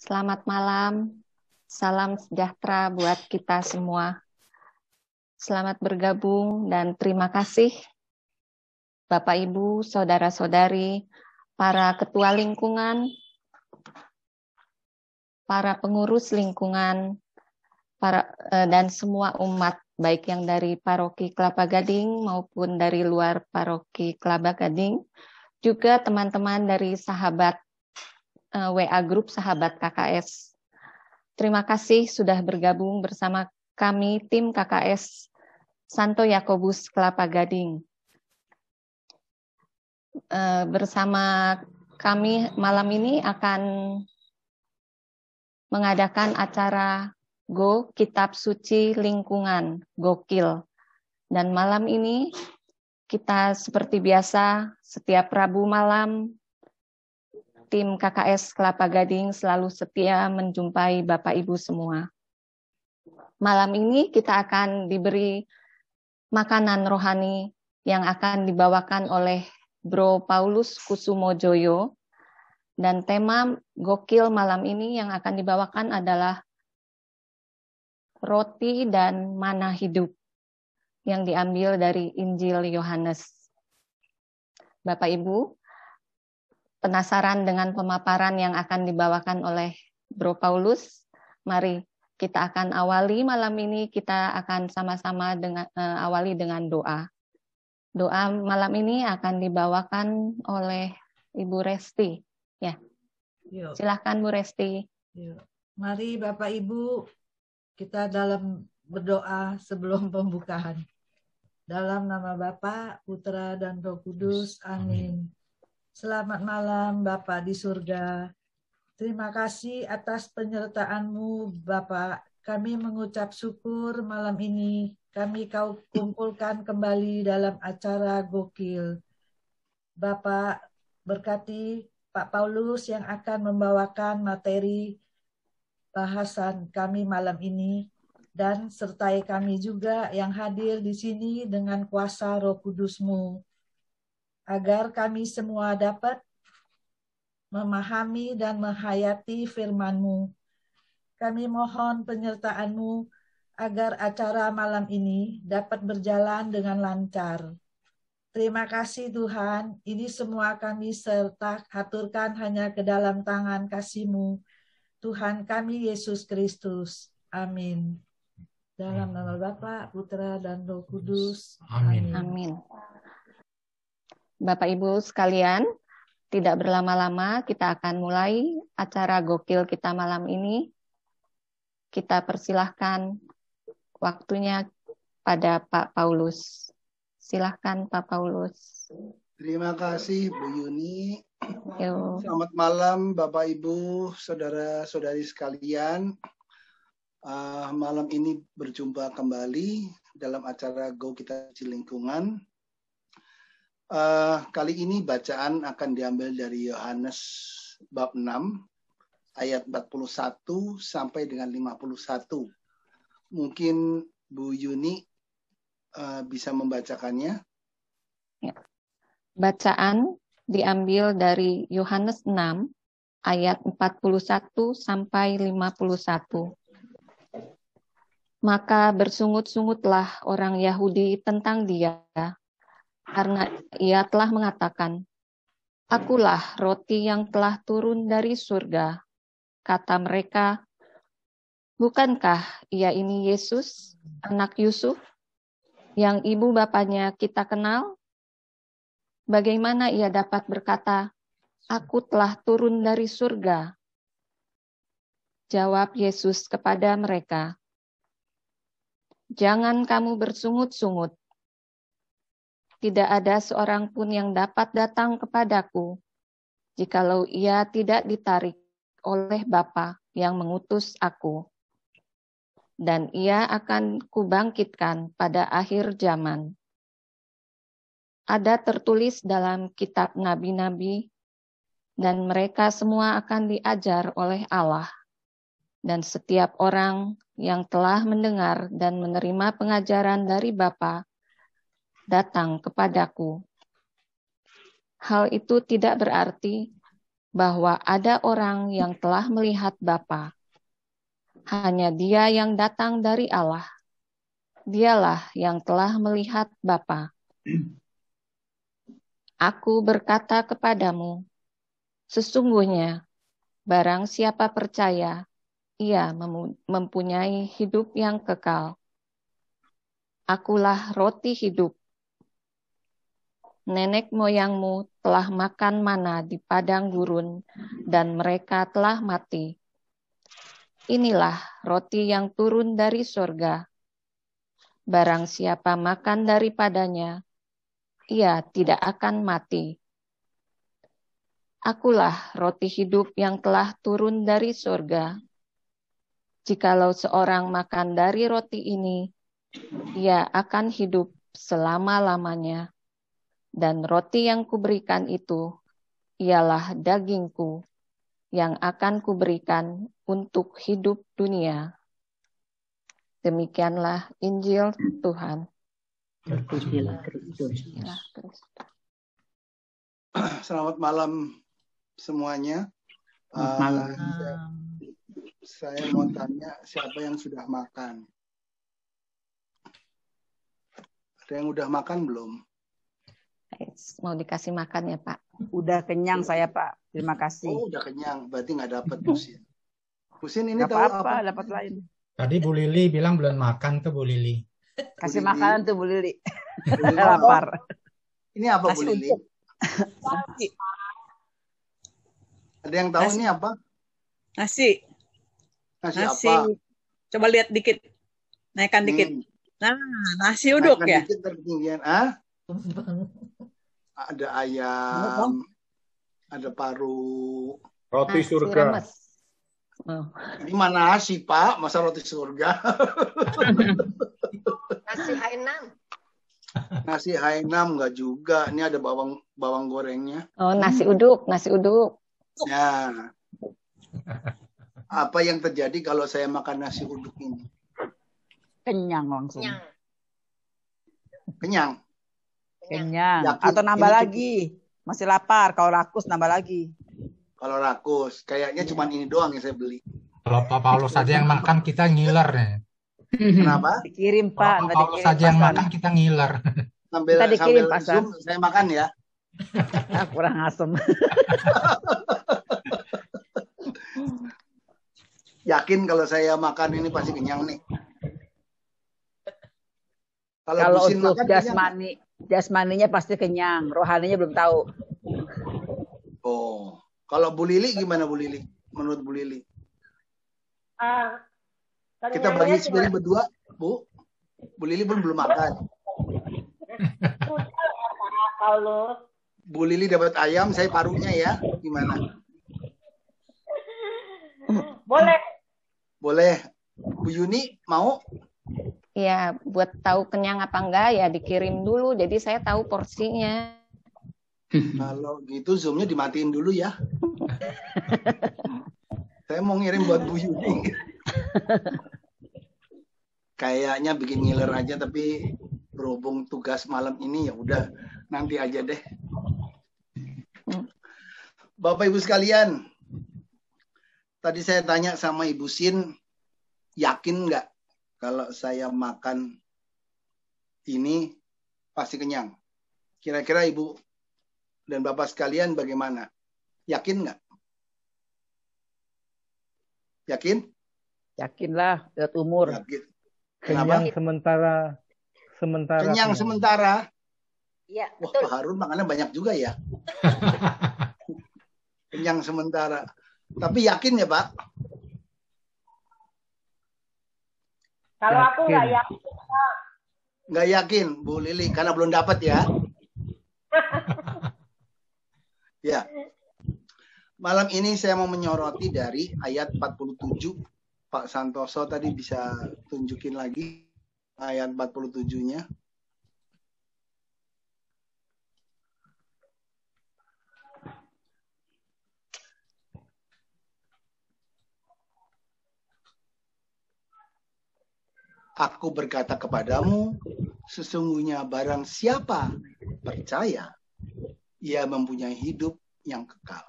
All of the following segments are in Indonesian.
Selamat malam, salam sejahtera buat kita semua. Selamat bergabung dan terima kasih Bapak Ibu, Saudara-saudari, para ketua lingkungan, para pengurus lingkungan, dan semua umat, baik yang dari Paroki Kelapa Gading maupun dari luar Paroki Kelapa Gading, juga teman-teman dari sahabat WA Group Sahabat KKS. Terima kasih sudah bergabung bersama kami tim KKS Santo Yakobus Kelapa Gading. Bersama kami malam ini akan mengadakan acara Go Kitab Suci Lingkungan, Gokil. Dan malam ini kita seperti biasa setiap Rabu malam tim KKS Kelapa Gading selalu setia menjumpai Bapak Ibu semua. Malam ini kita akan diberi makanan rohani yang akan dibawakan oleh Bro Paulus Kusumojoyo. Dan tema Gokil malam ini yang akan dibawakan adalah Roti dan Mana Hidup yang diambil dari Injil Yohanes. Bapak Ibu, penasaran dengan pemaparan yang akan dibawakan oleh Bro Paulus? Mari kita akan awali malam ini, kita akan sama-sama awali dengan doa. Doa malam ini akan dibawakan oleh Ibu Resti. Ya, silahkan Bu Resti. Yuk. Mari Bapak Ibu, kita dalam berdoa sebelum pembukaan. Dalam nama Bapa, Putra, dan Roh Kudus. Amin. Selamat malam Bapak di surga. Terima kasih atas penyertaan-Mu Bapak. Kami mengucap syukur malam ini. Kami Kau kumpulkan kembali dalam acara Gokil. Bapak berkati Pak Paulus yang akan membawakan materi bahasan kami malam ini, dan sertai kami juga yang hadir di sini dengan kuasa Roh Kudus-Mu, agar kami semua dapat memahami dan menghayati firman-Mu. Kami mohon penyertaan-Mu agar acara malam ini dapat berjalan dengan lancar. Terima kasih Tuhan, ini semua kami serta aturkan hanya ke dalam tangan kasih-Mu, Tuhan kami Yesus Kristus. Amin. Dalam nama Bapa, Putra, dan Roh Kudus. Amin. Amin. Bapak Ibu sekalian, tidak berlama-lama kita akan mulai acara Gokil kita malam ini. Kita persilahkan waktunya pada Pak Paulus. Silahkan Pak Paulus. Terima kasih Bu Yuni. Yo. Selamat malam Bapak Ibu, Saudara-saudari sekalian. Malam ini berjumpa kembali dalam acara Go Kita Suci Lingkungan. Kali ini bacaan akan diambil dari Yohanes bab 6 ayat 41 sampai dengan 51. Mungkin Bu Yuni bisa membacakannya. Ya. Bacaan diambil dari Yohanes 6 ayat 41 sampai 51. Maka bersungut-sungutlah orang Yahudi tentang Dia, karena Ia telah mengatakan, "Akulah roti yang telah turun dari surga." Kata mereka, "Bukankah Ia ini Yesus, anak Yusuf, yang ibu bapanya kita kenal? Bagaimana Ia dapat berkata, 'Aku telah turun dari surga'?" Jawab Yesus kepada mereka, "Jangan kamu bersungut-sungut. Tidak ada seorang pun yang dapat datang kepadaku, jikalau ia tidak ditarik oleh Bapa yang mengutus aku. Dan ia akan kubangkitkan pada akhir zaman. Ada tertulis dalam kitab nabi-nabi, dan mereka semua akan diajar oleh Allah. Dan setiap orang yang telah mendengar dan menerima pengajaran dari Bapa datang kepadaku. Hal itu tidak berarti bahwa ada orang yang telah melihat Bapa. Hanya Dia yang datang dari Allah. Dialah yang telah melihat Bapa. Aku berkata kepadamu, sesungguhnya barang siapa percaya, ia mempunyai hidup yang kekal. Akulah roti hidup. Nenek moyangmu telah makan mana di padang gurun, dan mereka telah mati. Inilah roti yang turun dari surga. Barang siapa makan daripadanya, ia tidak akan mati. Akulah roti hidup yang telah turun dari surga. Jikalau seorang makan dari roti ini, ia akan hidup selama-lamanya. Dan roti yang kuberikan itu ialah dagingku yang akan kuberikan untuk hidup dunia. Demikianlah Injil Tuhan. Terpujilah Kristus. Selamat malam semuanya. Saya mau tanya siapa yang sudah makan? Ada yang udah makan belum? Mau dikasih makan ya Pak? Udah kenyang saya Pak. Terima kasih. Oh udah kenyang, berarti nggak dapat Pusin. Pusin ini Gak tahu apa-apa, apa? dapat lain. Tadi Bu Lili bilang belum makan tuh Bu Lili. Kasih Bu Lili. makanan tuh Bu Lili. Bu Lili, Lapar. Ini apa Bu Nasi Lili? uduk. Nasi. Ada yang tahu Nasi. ini apa? Nasi. Nasi Nasi. apa? Coba lihat dikit. Naikkan dikit. Nah, nasi uduk Naikkan ya? dikit ketinggian. Ada ayam, ada paru. Roti Nasi surga. remes. Oh. Ini mana nasi Pak? Masa roti surga? Nasi H6. Nasi Hainam nggak juga. Ini ada bawang gorengnya. Oh, nasi uduk, nasi uduk. Ya. Apa yang terjadi kalau saya makan nasi uduk ini? Kenyang langsung. Kenyang. Kenyang. Kenyang. Yakin Atau nambah ini lagi. Masih lapar. Kalau rakus nambah lagi. Kalau rakus, kayaknya cuma ini doang yang saya beli. Kalau Pak Paulus saja yang makan kita ngiler nih. Kenapa? Dikirim Kalau Pak. Pak Nggak Paulus dikirim saja yang pesan. makan kita ngiler. Sambil Kita dikirim, sambil Pak Sam. Zoom, saya makan ya. Kurang asem. Yakin kalau saya makan ini pasti kenyang nih. Kalau Busin untuk makan kenyang. jasmaninya pasti kenyang. Rohaninya belum tahu. Oh, kalau Bu Lili gimana Bu Lili? Menurut Bu Lili? Kita bagi sebenarnya berdua, Bu. Bu Lili belum makan. Bu Lili dapat ayam, saya parunya ya. Gimana? Boleh. Boleh. Bu Yuni mau? Ya, buat tahu kenyang apa enggak ya dikirim dulu. Jadi saya tahu porsinya. Kalau gitu Zoom-nya dimatiin dulu ya. Saya mau ngirim buat Bu Yuni. Kayaknya bikin ngiler aja, tapi berhubung tugas malam ini ya udah nanti aja deh. Bapak Ibu sekalian, tadi saya tanya sama Ibu Sin, yakin nggak kalau saya makan ini pasti kenyang? Kira-kira Ibu dan Bapak sekalian bagaimana? Yakin nggak? Yakin? Yakinlah. Lihat umur. Yakin. Kenyang Kenapa? sementara. Kenyang sementara. Iya, Wah, betul. Pak Harun makannya banyak juga ya. Kenyang sementara. Tapi yakin ya, Pak? Kalau aku nggak yakin. Nggak yakin, Bu Lili, karena belum dapat ya. Ya. Malam ini saya mau menyoroti dari ayat 47. Pak Santoso tadi bisa tunjukin lagi ayat 47-nya. Aku berkata kepadamu, sesungguhnya barang siapa percaya, ia mempunyai hidup yang kekal.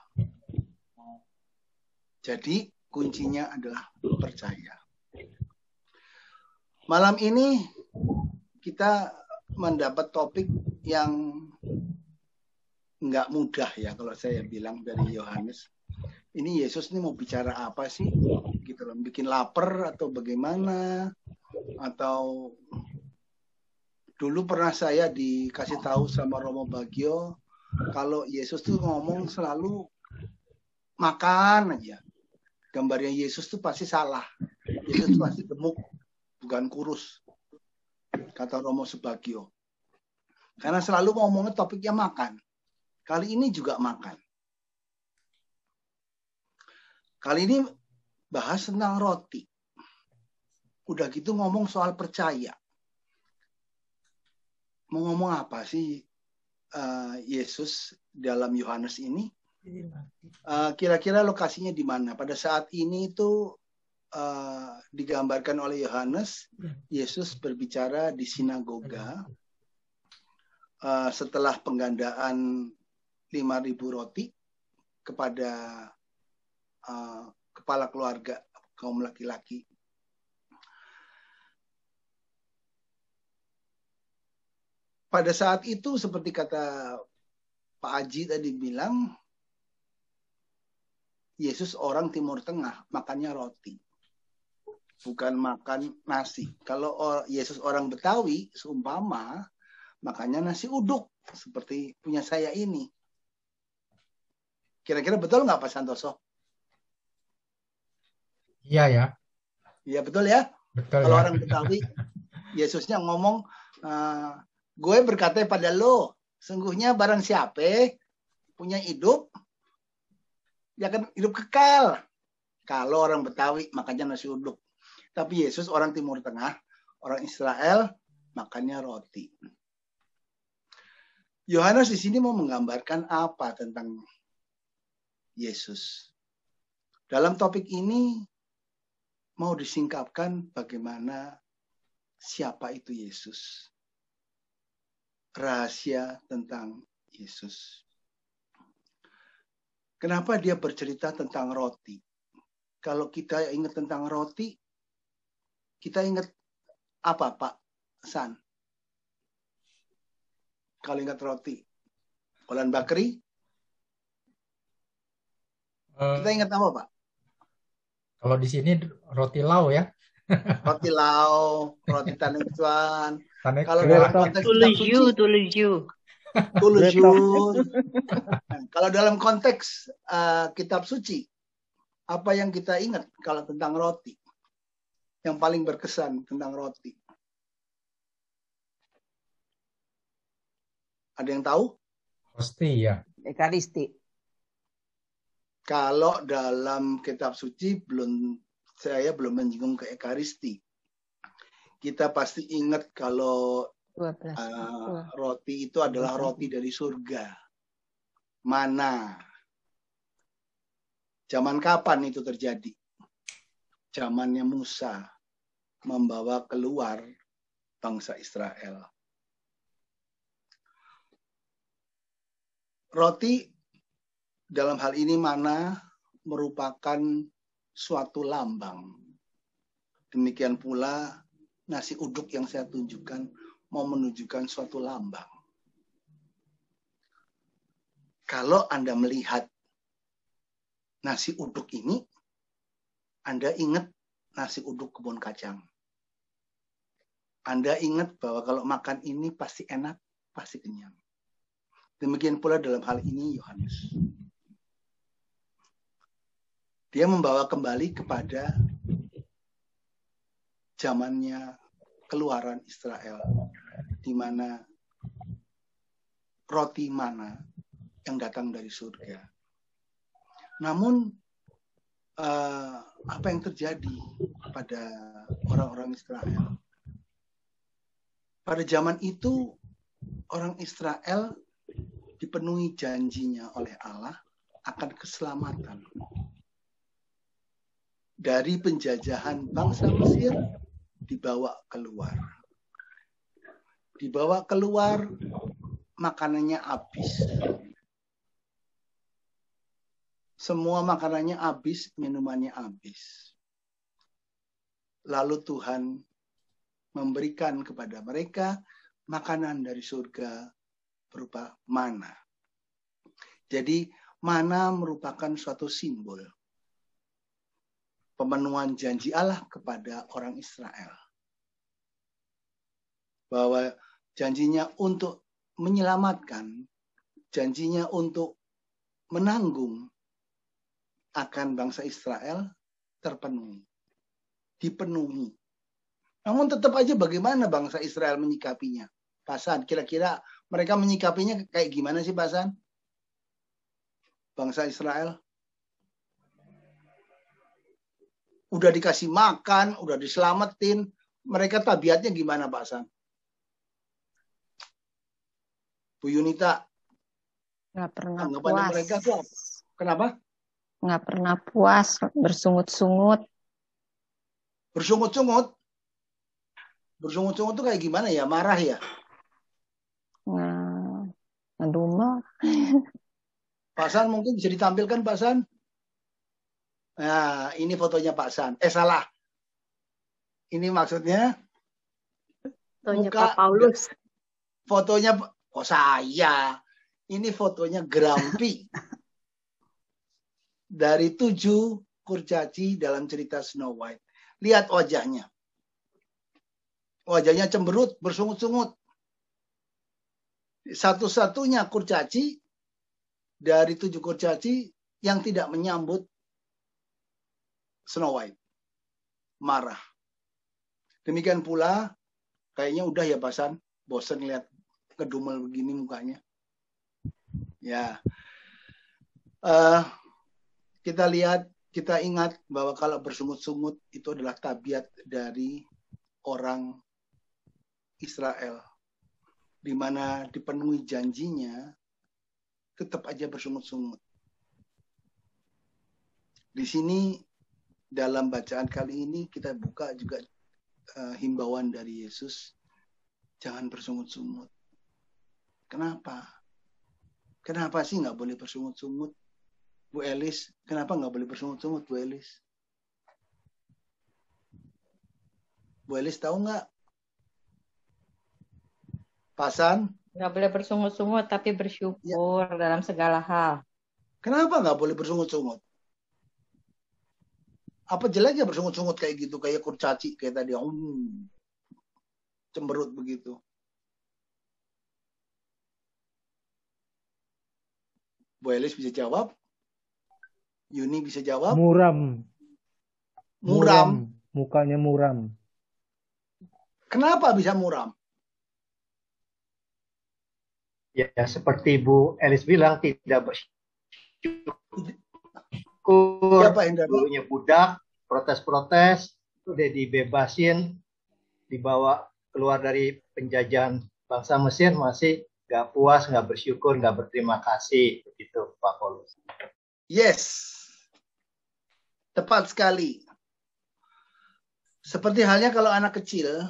Jadi kuncinya adalah percaya. Malam ini kita mendapat topik yang nggak mudah ya kalau saya bilang dari Yohanes. Ini Yesus ini mau bicara apa sih? Gitu loh, bikin lapar atau bagaimana? Atau dulu pernah saya dikasih tahu sama Romo Bagio kalau Yesus tuh ngomong selalu makan aja. Gambarnya Yesus tuh pasti salah. Yesus pasti gemuk, bukan kurus. Kata Romo Subagio. Karena selalu ngomongnya topiknya makan. Kali ini juga makan. Kali ini bahas tentang roti. Udah gitu ngomong soal percaya. Mau ngomong apa sih Yesus dalam Yohanes ini? Kira-kira lokasinya di mana? Pada saat ini itu digambarkan oleh Yohanes, Yesus berbicara di sinagoga setelah penggandaan 5.000 roti kepada kepala keluarga kaum laki-laki. Pada saat itu seperti kata Pak Aji tadi bilang, Yesus orang Timur Tengah, makannya roti. Bukan makan nasi. Kalau Yesus orang Betawi, seumpama, makannya nasi uduk. Seperti punya saya ini. Kira-kira betul nggak Pak Santoso? Iya ya. Iya betul ya. Betul Kalau ya. orang Betawi, Yesusnya ngomong, gue berkata pada lo, sungguhnya barang siapa punya hidup, dia akan hidup kekal. Kalau orang Betawi makannya nasi uduk. Tapi Yesus orang Timur Tengah, orang Israel makannya roti. Yohanes di sini mau menggambarkan apa tentang Yesus. Dalam topik ini mau disingkapkan bagaimana siapa itu Yesus. Rahasia tentang Yesus. Kenapa dia bercerita tentang roti? Kalau kita ingat tentang roti, kita ingat apa Pak San? Kalau ingat roti, Olan Bakri, kita ingat apa Pak? Kalau di sini roti lau ya. Roti lau, roti Taneksuan. Tanek Kalau Kera. dalam konteks kitab suci, Tuluju. Kalau dalam konteks kitab suci, apa yang kita ingat kalau tentang roti? Yang paling berkesan tentang roti. Ada yang tahu? Pasti ya. Ekaristi. Kalau dalam kitab suci saya belum menyinggung ke Ekaristi. Kita pasti ingat kalau 12. roti itu adalah roti dari surga. Mana? Zaman kapan itu terjadi? Zamannya Musa membawa keluar bangsa Israel. Roti dalam hal ini mana merupakan suatu lambang. Demikian pula nasi uduk yang saya tunjukkan mau menunjukkan suatu lambang. Kalau Anda melihat nasi uduk ini, Anda ingat nasi uduk kebun kacang. Anda ingat bahwa kalau makan ini pasti enak, pasti kenyang. Demikian pula dalam hal ini Yohanes. Dia membawa kembali kepada zamannya keluaran Israel, di mana roti mana yang datang dari surga. Namun apa yang terjadi pada orang-orang Israel? Pada zaman itu orang Israel dipenuhi janjinya oleh Allah akan keselamatan. Dari penjajahan bangsa Mesir dibawa keluar. Dibawa keluar, makanannya habis. Semua makanannya habis, minumannya habis. Lalu Tuhan memberikan kepada mereka makanan dari surga berupa mana. Jadi mana merupakan suatu simbol pemenuhan janji Allah kepada orang Israel. Bahwa janjinya untuk menyelamatkan, janjinya untuk menanggung akan bangsa Israel terpenuhi, dipenuhi. Namun tetap aja bagaimana bangsa Israel menyikapinya? Pak San, kira-kira mereka menyikapinya kayak gimana sih Pak San? Bangsa Israel udah dikasih makan, udah diselamatin, mereka tabiatnya gimana Pak San? Bu Yunita, Nggak pernah anggapannya puas. mereka tuh apa? Kenapa? Nggak pernah puas, bersungut-sungut. Bersungut-sungut. Bersungut-sungut tuh kayak gimana ya? Marah ya? Nah, ngedumel. Pak San mungkin bisa ditampilkan Pak San? Nah, ini fotonya Pak San. Salah. Ini maksudnya Fotonya muka Pak Paulus. fotonya saya. Ini fotonya Grumpy. Dari 7 kurcaci dalam cerita Snow White. Lihat wajahnya. Wajahnya cemberut, bersungut-sungut. Satu-satunya kurcaci dari 7 kurcaci yang tidak menyambut Snow White. Marah. Demikian pula, kayaknya udah ya Pak San, bosen lihat kedumel begini mukanya. Ya. Kita lihat, kita ingat bahwa kalau bersungut-sungut itu adalah tabiat dari orang Israel. Di mana dipenuhi janjinya, tetap aja bersungut-sungut. Di sini, dalam bacaan kali ini, kita buka juga himbauan dari Yesus. Jangan bersungut-sungut. Kenapa? Kenapa sih nggak boleh bersungut-sungut? Bu Elis, kenapa nggak boleh bersungut-sungut, Bu Elis? Bu Elis tahu nggak? Pasan? Nggak boleh bersungut-sungut, tapi bersyukur dalam segala hal. Kenapa nggak boleh bersungut-sungut? Apa jeleknya bersungut-sungut kayak gitu, kayak kurcaci kayak tadi, cemberut begitu? Bu Elis bisa jawab? Yuni bisa jawab? Muram. Muram. Mukanya muram. Kenapa bisa muram? Ya, seperti Bu Elis bilang, tidak bersyukur. Dulunya budak, protes-protes, udah dibebasin, dibawa keluar dari penjajahan bangsa Mesir, masih nggak puas, nggak bersyukur, nggak berterima kasih. Begitu Pak Paulus. Yes. Tepat sekali. Seperti halnya kalau anak kecil,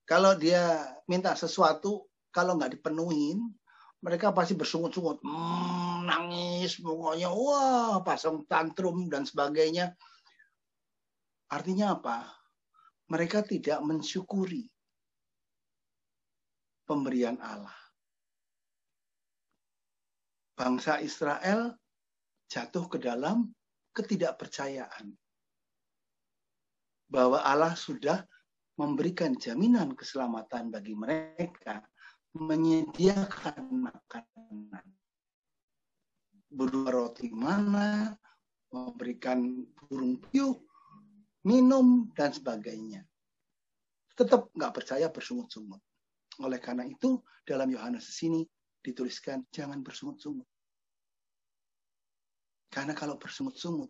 kalau dia minta sesuatu, kalau nggak dipenuhin, mereka pasti bersungut-sungut, nangis, pokoknya, wah, pasang tantrum dan sebagainya. Artinya apa? Mereka tidak mensyukuri pemberian Allah. Bangsa Israel jatuh ke dalam ketidakpercayaan bahwa Allah sudah memberikan jaminan keselamatan bagi mereka, menyediakan makanan berupa roti mana, memberikan burung puyuh, minum, dan sebagainya. Tetap nggak percaya, bersungut-sungut. Oleh karena itu, dalam Yohanes di sini dituliskan, jangan bersungut-sungut. Karena kalau bersungut-sungut,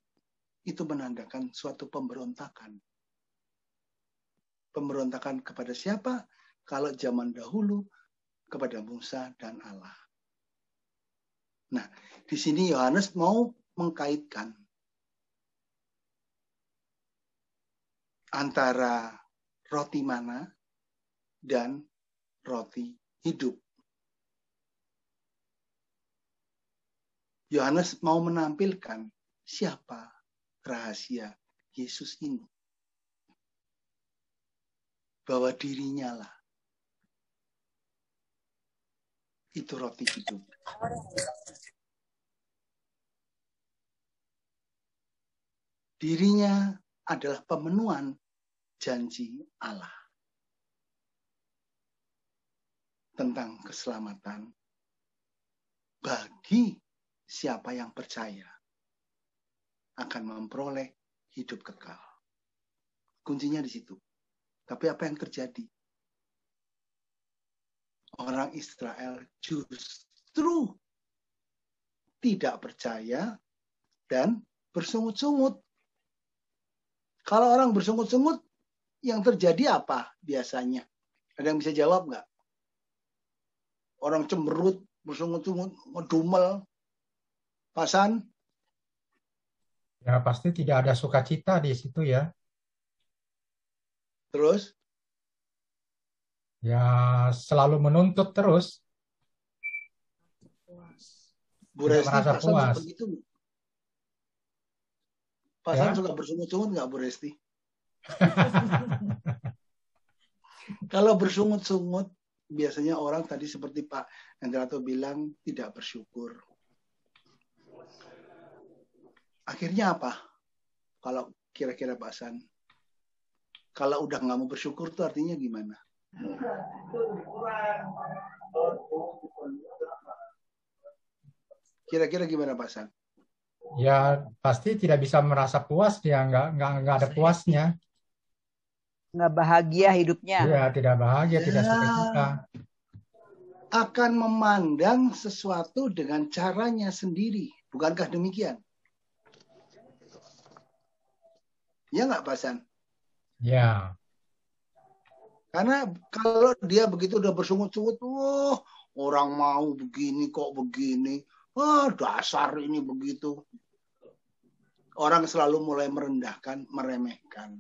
itu menandakan suatu pemberontakan. Pemberontakan kepada siapa? Kalau zaman dahulu, kepada Musa dan Allah. Nah, di sini Yohanes mau mengkaitkan antara roti mana dan roti hidup. Yohanes mau menampilkan siapa rahasia Yesus ini. Bahwa dirinya lah itu roti hidup. Dirinya adalah pemenuhan janji Allah tentang keselamatan bagi siapa yang percaya akan memperoleh hidup kekal. Kuncinya di situ. Tapi apa yang terjadi? Orang Israel justru tidak percaya dan bersungut-sungut. Kalau orang bersungut-sungut, yang terjadi apa biasanya? Ada yang bisa jawab nggak? Orang cemberut, bersungut-sungut, ngedumel, pasan? Ya pasti tidak ada sukacita di situ ya. Terus? Ya selalu menuntut terus. Bu Tidak Resti, merasa pasan puas. seperti itu. Pasan Ya. suka bersungut-sungut nggak, Bu Resti? Kalau bersungut-sungut, biasanya orang tadi seperti Pak Hendrato bilang tidak bersyukur. Akhirnya apa? Kalau kira-kira Pak San, kalau udah nggak mau bersyukur tuh artinya gimana? Kira-kira gimana Pak San? Ya pasti tidak bisa merasa puas, dia nggak ada puasnya. Nggak bahagia hidupnya. Iya, tidak bahagia, tidak sukacita. Akan memandang sesuatu dengan caranya sendiri. Bukankah demikian? Ya nggak Pak San? Ya. Karena kalau dia begitu udah bersungut-sungut, orang mau begini kok begini. Dasar ini begitu. Orang selalu mulai merendahkan, meremehkan.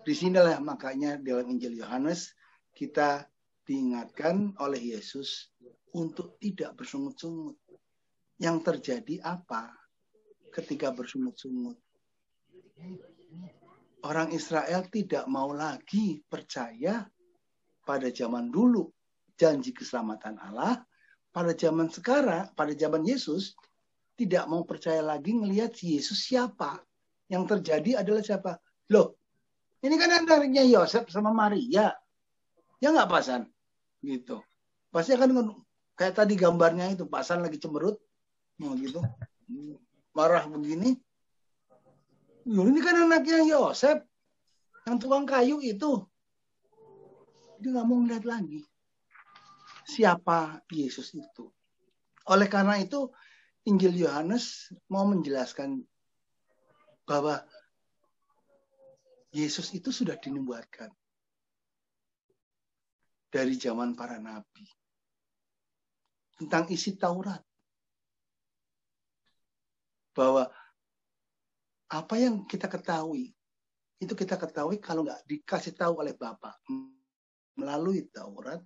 Disinilah makanya dalam Injil Yohanes kita diingatkan oleh Yesus untuk tidak bersungut-sungut. Yang terjadi apa ketika bersungut-sungut? Orang Israel tidak mau lagi percaya pada zaman dulu janji keselamatan Allah. Pada zaman sekarang, pada zaman Yesus, tidak mau percaya lagi ngelihat Yesus siapa. Yang terjadi adalah siapa? Loh, ini kan anaknya Yosef sama Maria. Ya nggak Pasan? Gitu. Pasti akan kayak tadi gambarnya itu, Pasan lagi cemberut. Gitu. Marah begini. Loh, ini kan anaknya Yosef. Yang tukang kayu itu. Dia nggak mau ngeliat lagi. Siapa Yesus itu? Oleh karena itu, Injil Yohanes mau menjelaskan bahwa Yesus itu sudah dinubuatkan dari zaman para nabi tentang isi Taurat. Bahwa apa yang kita ketahui, itu kita ketahui kalau nggak dikasih tahu oleh Bapa melalui Taurat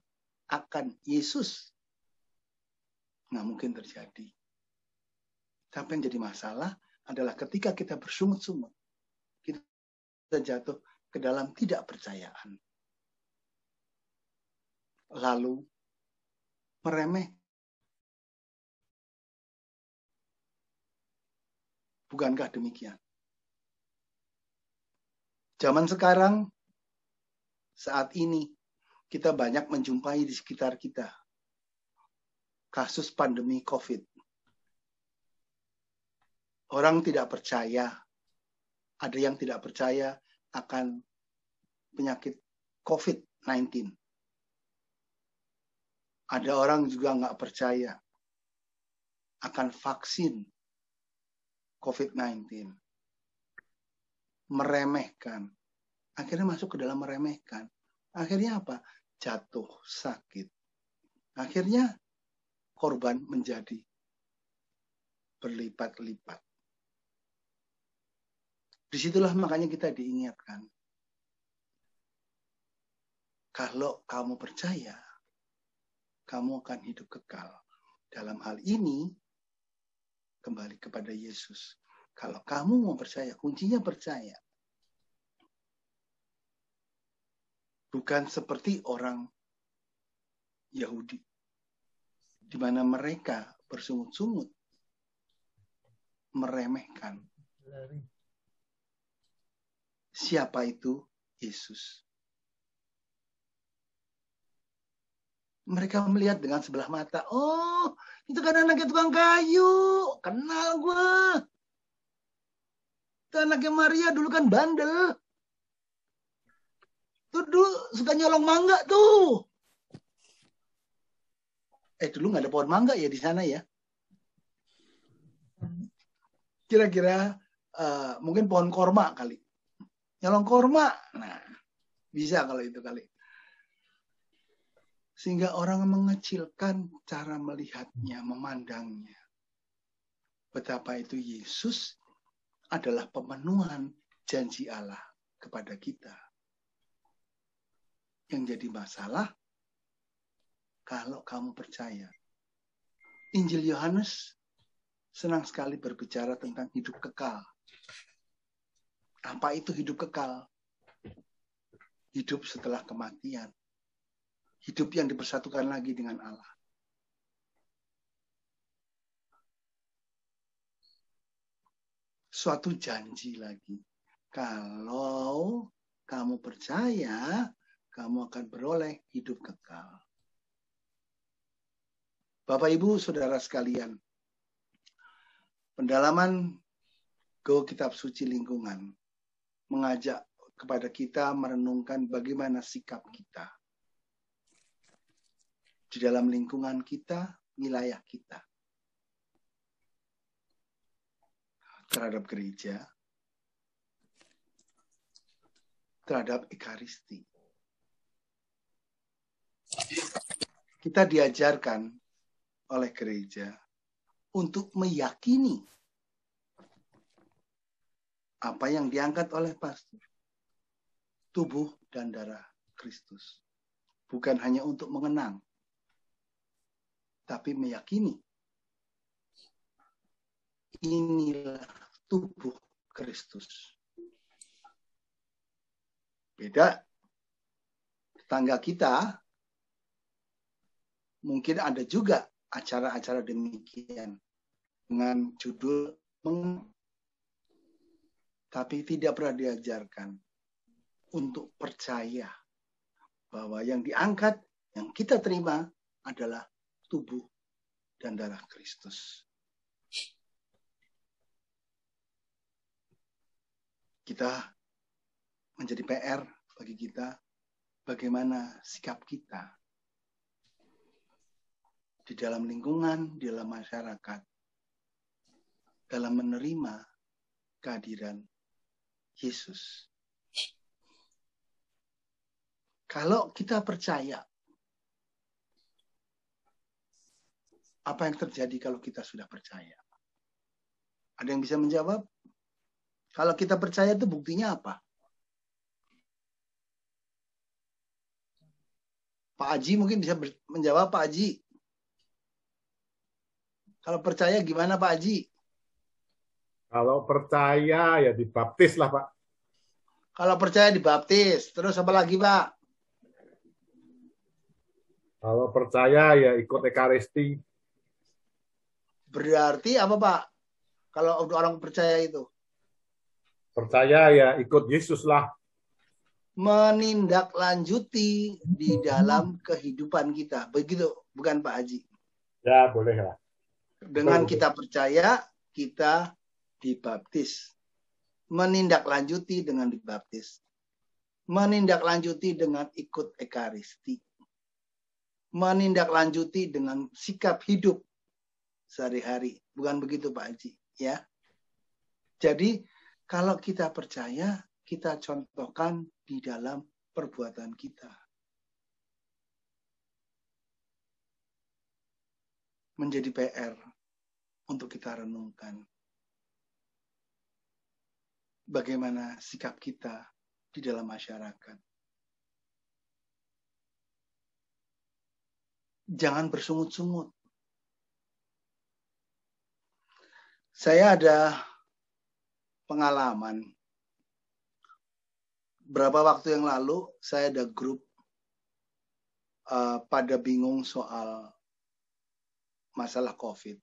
akan Yesus, nggak mungkin terjadi. Tapi yang jadi masalah adalah ketika kita bersungut-sungut, kita jatuh ke dalam tidak percayaan. Lalu meremeh. Bukankah demikian? Zaman sekarang, saat ini, kita banyak menjumpai di sekitar kita kasus pandemi COVID. Orang tidak percaya, ada yang tidak percaya akan penyakit COVID-19. Ada orang juga nggak percaya akan vaksin COVID-19. Meremehkan. Akhirnya masuk ke dalam meremehkan. Akhirnya apa? Jatuh sakit. Akhirnya korban menjadi berlipat-lipat. Disitulah makanya kita diingatkan. Kalau kamu percaya, kamu akan hidup kekal. Dalam hal ini, kembali kepada Yesus. Kalau kamu mau percaya, kuncinya percaya. Bukan seperti orang Yahudi, di mana mereka bersungut-sungut, meremehkan. Siapa itu? Yesus. Mereka melihat dengan sebelah mata. Oh, itu kan anaknya tukang kayu. Kenal gue. Itu anaknya Maria dulu kan bandel. Tuh dulu suka nyolong mangga tuh. Dulu nggak ada pohon mangga ya di sana ya. Kira-kira mungkin pohon korma kali. Nyolong korma. Nah, bisa kalau itu kali. Sehingga orang mengecilkan cara melihatnya, memandangnya. Betapa itu Yesus adalah pemenuhan janji Allah kepada kita. Yang jadi masalah, kalau kamu percaya. Injil Yohanes senang sekali berbicara tentang hidup kekal. Apa itu hidup kekal? Hidup setelah kematian. Hidup yang dipersatukan lagi dengan Allah. Suatu janji lagi. Kalau kamu percaya, kamu akan beroleh hidup kekal. Bapak, Ibu, Saudara sekalian, pendalaman Go Kitab Suci Lingkungan mengajak kepada kita merenungkan bagaimana sikap kita di dalam lingkungan kita, wilayah kita, terhadap gereja, terhadap Ekaristi. Kita diajarkan oleh gereja untuk meyakini apa yang diangkat oleh pastor, tubuh dan darah Kristus. Bukan hanya untuk mengenang, tapi meyakini inilah tubuh Kristus. Beda tetangga kita, mungkin ada juga acara-acara demikian dengan judul tapi tidak pernah diajarkan untuk percaya bahwa yang diangkat, yang kita terima adalah tubuh dan darah Kristus. Kita menjadi PR bagi kita bagaimana sikap kita di dalam lingkungan, di dalam masyarakat, dalam menerima kehadiran Yesus. Kalau kita percaya, apa yang terjadi kalau kita sudah percaya? Ada yang bisa menjawab? Kalau kita percaya itu buktinya apa? Pak Haji mungkin bisa menjawab, Pak Haji. Kalau percaya gimana Pak Haji? Kalau percaya ya dibaptis lah Pak. Kalau percaya dibaptis. Terus apa lagi Pak? Kalau percaya ya ikut Ekaristi. Berarti apa Pak? Kalau orang percaya itu? Percaya ya ikut Yesus lah. Menindaklanjuti di dalam kehidupan kita. Begitu, bukan Pak Haji? Ya, boleh lah. Dengan kita percaya, kita dibaptis. Menindaklanjuti dengan dibaptis. Menindaklanjuti dengan ikut Ekaristi. Menindaklanjuti dengan sikap hidup sehari-hari. Bukan begitu Pak Haji, ya? Jadi, kalau kita percaya, kita contohkan di dalam perbuatan kita. Menjadi PR untuk kita renungkan. Bagaimana sikap kita di dalam masyarakat. Jangan bersungut-sungut. Saya ada pengalaman. Berapa waktu yang lalu saya ada grup pada bingung soal masalah COVID.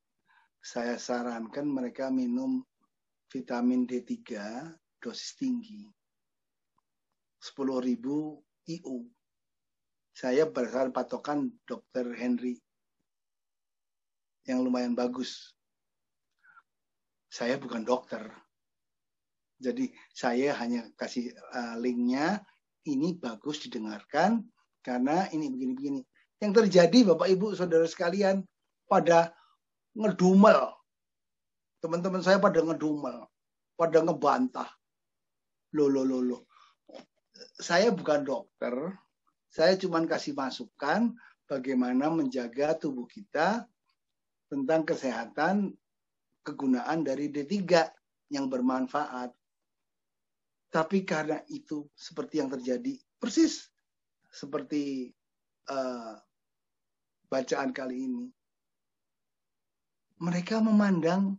Saya sarankan mereka minum vitamin D3 dosis tinggi. 10.000 IU. Saya berdasarkan patokan Dr. Henry yang lumayan bagus. Saya bukan dokter. Jadi saya hanya kasih linknya, ini bagus didengarkan, karena ini begini-begini. Yang terjadi Bapak Ibu Saudara sekalian, pada ngedumel. Teman-teman saya pada ngedumel, pada ngebantah. Loh. Saya bukan dokter, saya cuma kasih masukan bagaimana menjaga tubuh kita tentang kesehatan kegunaan dari D3 yang bermanfaat. Tapi karena itu seperti yang terjadi, persis seperti bacaan kali ini. Mereka memandang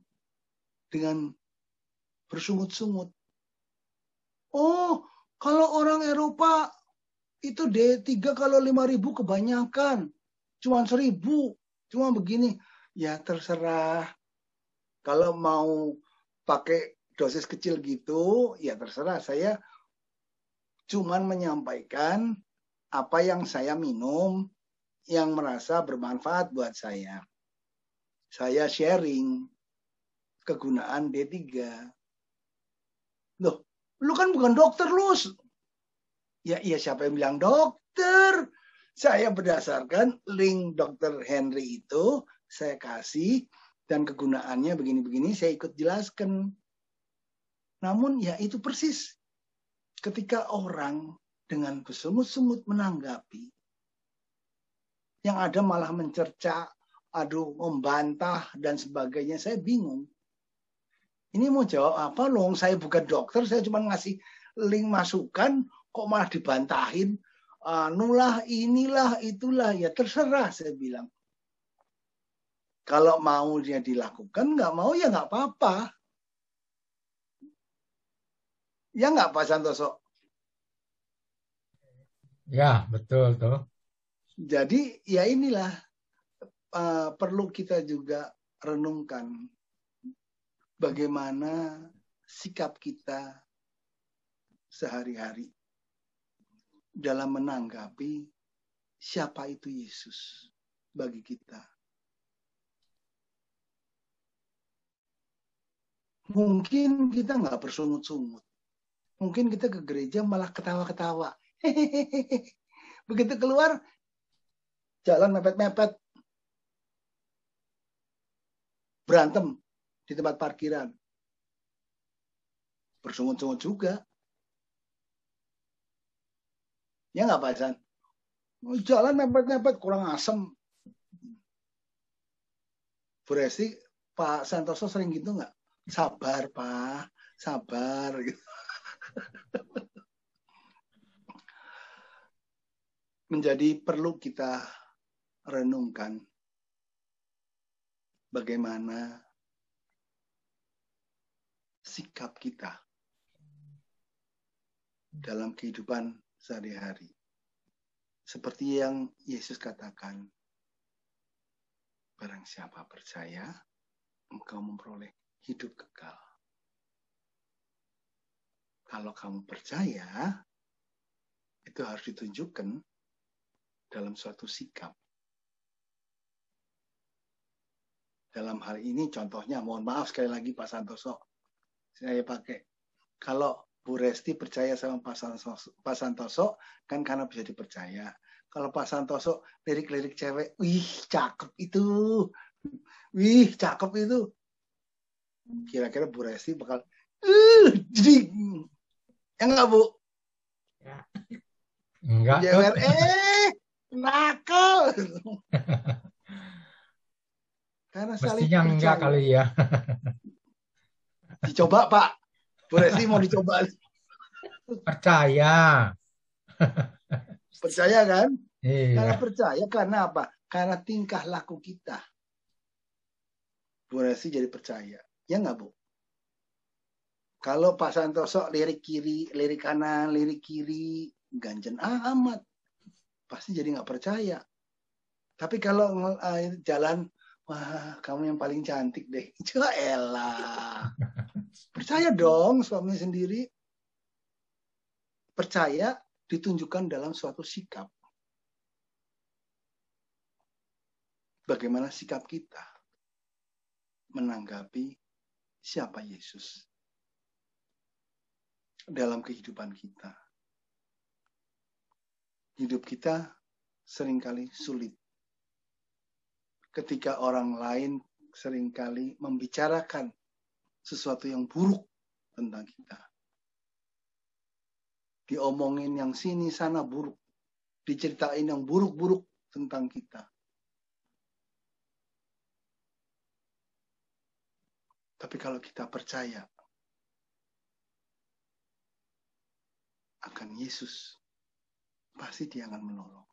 dengan bersungut-sungut. Oh, kalau orang Eropa itu D3 kalau 5.000 kebanyakan. Cuma 1.000, cuma begini. Ya terserah. Kalau mau pakai dosis kecil gitu, ya terserah. Saya cuman menyampaikan apa yang saya minum yang merasa bermanfaat buat saya. Saya sharing kegunaan D3. Loh, lu kan bukan dokter, Lus. Ya iya, siapa yang bilang dokter? Saya berdasarkan link Dr. Henry itu, saya kasih, dan kegunaannya begini-begini, saya ikut jelaskan. Namun ya itu persis. Ketika orang dengan bersungut-sungut menanggapi, yang ada malah mencerca, membantah, dan sebagainya, saya bingung. Ini mau jawab apa loh? Saya bukan dokter, saya cuma ngasih link masukan, kok malah dibantahin. Anulah, inilah, itulah, ya terserah saya bilang. Kalau mau dia dilakukan, nggak mau ya nggak apa-apa. Ya nggak Pak Santoso? Ya, betul tuh. Jadi ya inilah perlu kita juga renungkan bagaimana sikap kita sehari-hari dalam menanggapi siapa itu Yesus bagi kita. Mungkin kita nggak bersungut-sungut. Mungkin kita ke gereja malah ketawa-ketawa. Begitu keluar, jalan mepet-mepet. Berantem di tempat parkiran. Bersungut-sungut juga. Ya nggak Pak San? Jalan mepet-mepet, kurang asem. Bu Resti, Pak Santoso sering gitu nggak? Sabar Pak, sabar. Menjadi perlu kita renungkan bagaimana sikap kita dalam kehidupan sehari-hari. Seperti yang Yesus katakan, barang siapa percaya, engkau memperoleh hidup kekal. Kalau kamu percaya, itu harus ditunjukkan dalam suatu sikap. Dalam hal ini contohnya, mohon maaf sekali lagi Pak Santoso, saya pakai. Kalau Bu Resti percaya sama Pak Santoso, kan karena bisa dipercaya. Kalau Pak Santoso lirik-lirik cewek, wih cakep itu, wih cakep itu. Kira-kira Bu Resti bakal, jadi, ya enggak Bu? Ya. Enggak. Jewer, nakal. Karena saling Mestinya enggak percaya. kali ya. Dicoba Pak. Bu Resti mau dicoba. Percaya. Percaya kan? Iya. Karena percaya, karena apa? Karena tingkah laku kita. Bu Resti jadi percaya. Ya nggak Bu? Kalau Pak Santoso lirik kiri, lirik kanan, lirik kiri, ganjen amat. Pasti jadi nggak percaya. Tapi kalau jalan, wah kamu yang paling cantik deh. Elah. Percaya dong suami sendiri. Percaya ditunjukkan dalam suatu sikap. Bagaimana sikap kita menanggapi siapa Yesus dalam kehidupan kita. Hidup kita seringkali sulit. Ketika orang lain seringkali membicarakan sesuatu yang buruk tentang kita. Diomongin yang sini sana buruk. Diceritain yang buruk-buruk tentang kita. Tapi kalau kita percaya akan Yesus, pasti Dia akan menolong.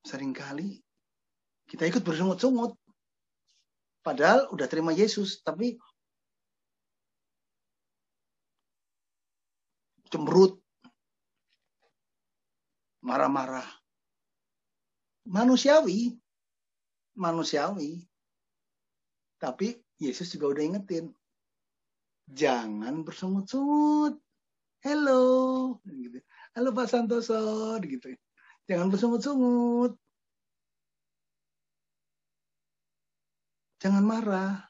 Seringkali kita ikut bersungut-sungut. Padahal udah terima Yesus, tapi cemberut, marah-marah. Manusiawi. Tapi Yesus juga udah ingetin. Jangan bersungut-sungut. Halo. Gitu. Halo Pak Santoso. Gitu. Jangan bersungut-sungut. Jangan marah.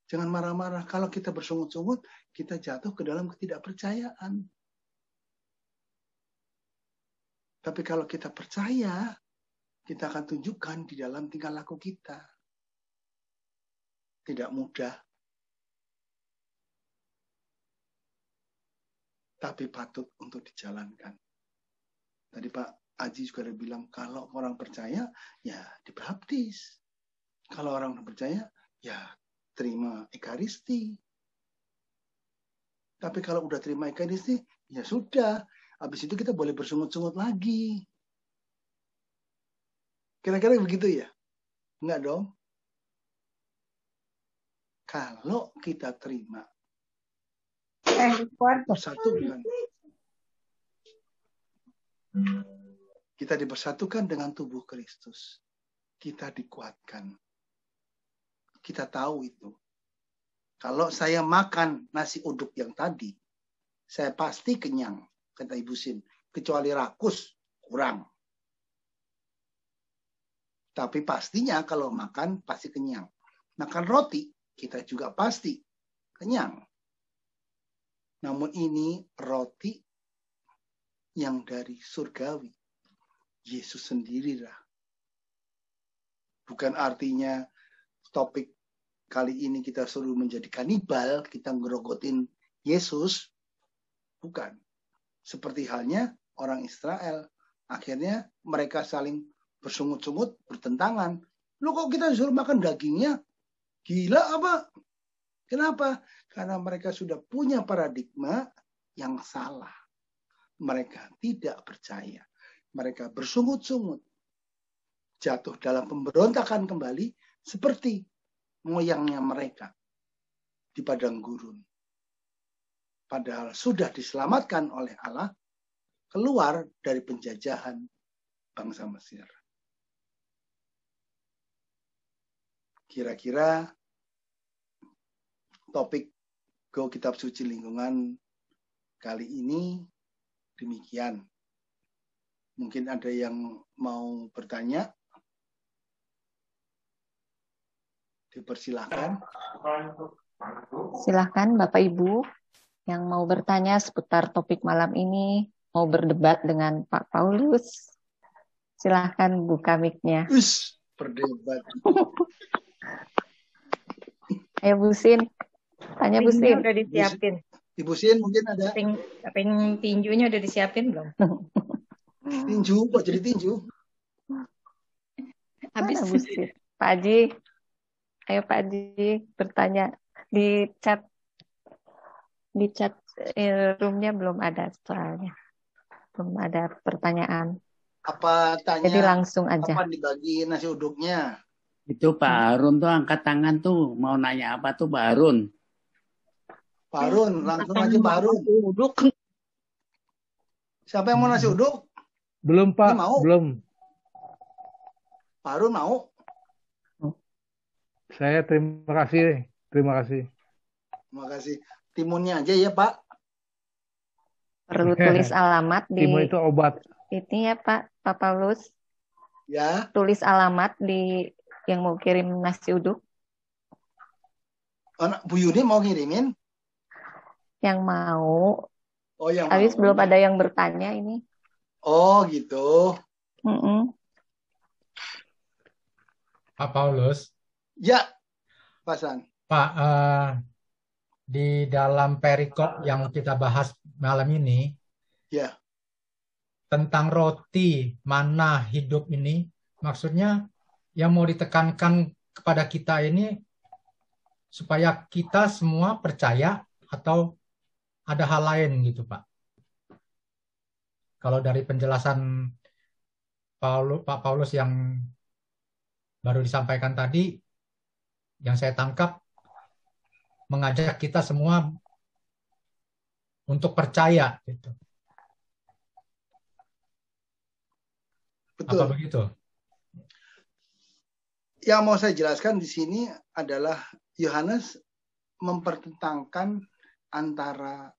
Jangan marah-marah. Kalau kita bersungut-sungut, kita jatuh ke dalam ketidakpercayaan. Tapi kalau kita percaya, kita akan tunjukkan di dalam tingkah laku kita. Tidak mudah. Tapi patut untuk dijalankan. Tadi Pak Aji juga ada bilang, kalau orang percaya, ya dibaptis. Kalau orang percaya, ya terima Ekaristi. Tapi kalau udah terima Ekaristi, ya sudah. Habis itu kita boleh bersungut-sungut lagi. Kira-kira begitu ya? Enggak dong? Kalau kita terima persatukan, kita dipersatukan dengan tubuh Kristus, kita dikuatkan. Kita tahu itu. Kalau saya makan nasi uduk yang tadi, saya pasti kenyang, kata Ibu Sin. Kecuali rakus, kurang. Tapi pastinya kalau makan pasti kenyang. Makan roti, kita juga pasti kenyang. Namun ini roti yang dari surgawi. Yesus sendirilah. Bukan artinya topik kali ini kita suruh menjadi kanibal, kita ngerogotin Yesus. Bukan. Seperti halnya orang Israel. Akhirnya mereka saling bersungut-sungut, bertentangan. Loh kok kita disuruh makan dagingnya? Gila apa? Kenapa? Karena mereka sudah punya paradigma yang salah. Mereka tidak percaya. Mereka bersungut-sungut. Jatuh dalam pemberontakan kembali seperti moyangnya mereka di padang gurun. Padahal sudah diselamatkan oleh Allah keluar dari penjajahan bangsa Mesir. Kira-kira topik Go Kitab Suci Lingkungan kali ini demikian. Mungkin ada yang mau bertanya? Dipersilahkan. Silahkan Bapak Ibu yang mau bertanya seputar topik malam ini, mau berdebat dengan Pak Paulus. Silahkan buka mic-nya. Berdebat. Ayo Bu Sin, tanya Bu Sin. Udah disiapin. Ibu Sin mungkin ada. Keping tinjunya udah disiapin belum? Tinju, kok jadi tinju? Habis Bu Sin. Pak Haji, ayo Pak Haji bertanya di chat roomnya belum ada soalnya, belum ada pertanyaan. Apa tanya? Jadi langsung aja. Kapan dibagi nasi uduknya? Itu Pak Harun tuh angkat tangan tuh mau nanya apa tuh Pak Harun? Pak Harun, langsung aja Pak Harun. Uduk. Siapa yang mau nasi uduk? Belum, Ini Pak. mau? Belum. Pak Harun mau? Saya terima kasih. Terima kasih. Terima kasih. Timunnya aja ya Pak. Perlu tulis alamat di Timun itu obat. ini ya Pak Paulus. Ya. Tulis alamat di yang mau kirim nasi uduk. Anak Bu Yuni mau ngirimin? Yang mau. Oh, yang Habis mau. belum ada yang bertanya ini. Oh, gitu. Pak Paulus. Ya, Pasan. Pak, di dalam perikop yang kita bahas malam ini, ya, tentang roti mana hidup ini, maksudnya yang mau ditekankan kepada kita ini supaya kita semua percaya atau ada hal lain gitu, Pak? Kalau dari penjelasan Pak Paulus yang baru disampaikan tadi, yang saya tangkap mengajak kita semua untuk percaya gitu. Betul. Apa begitu? Yang mau saya jelaskan di sini adalah Yohanes mempertentangkan antara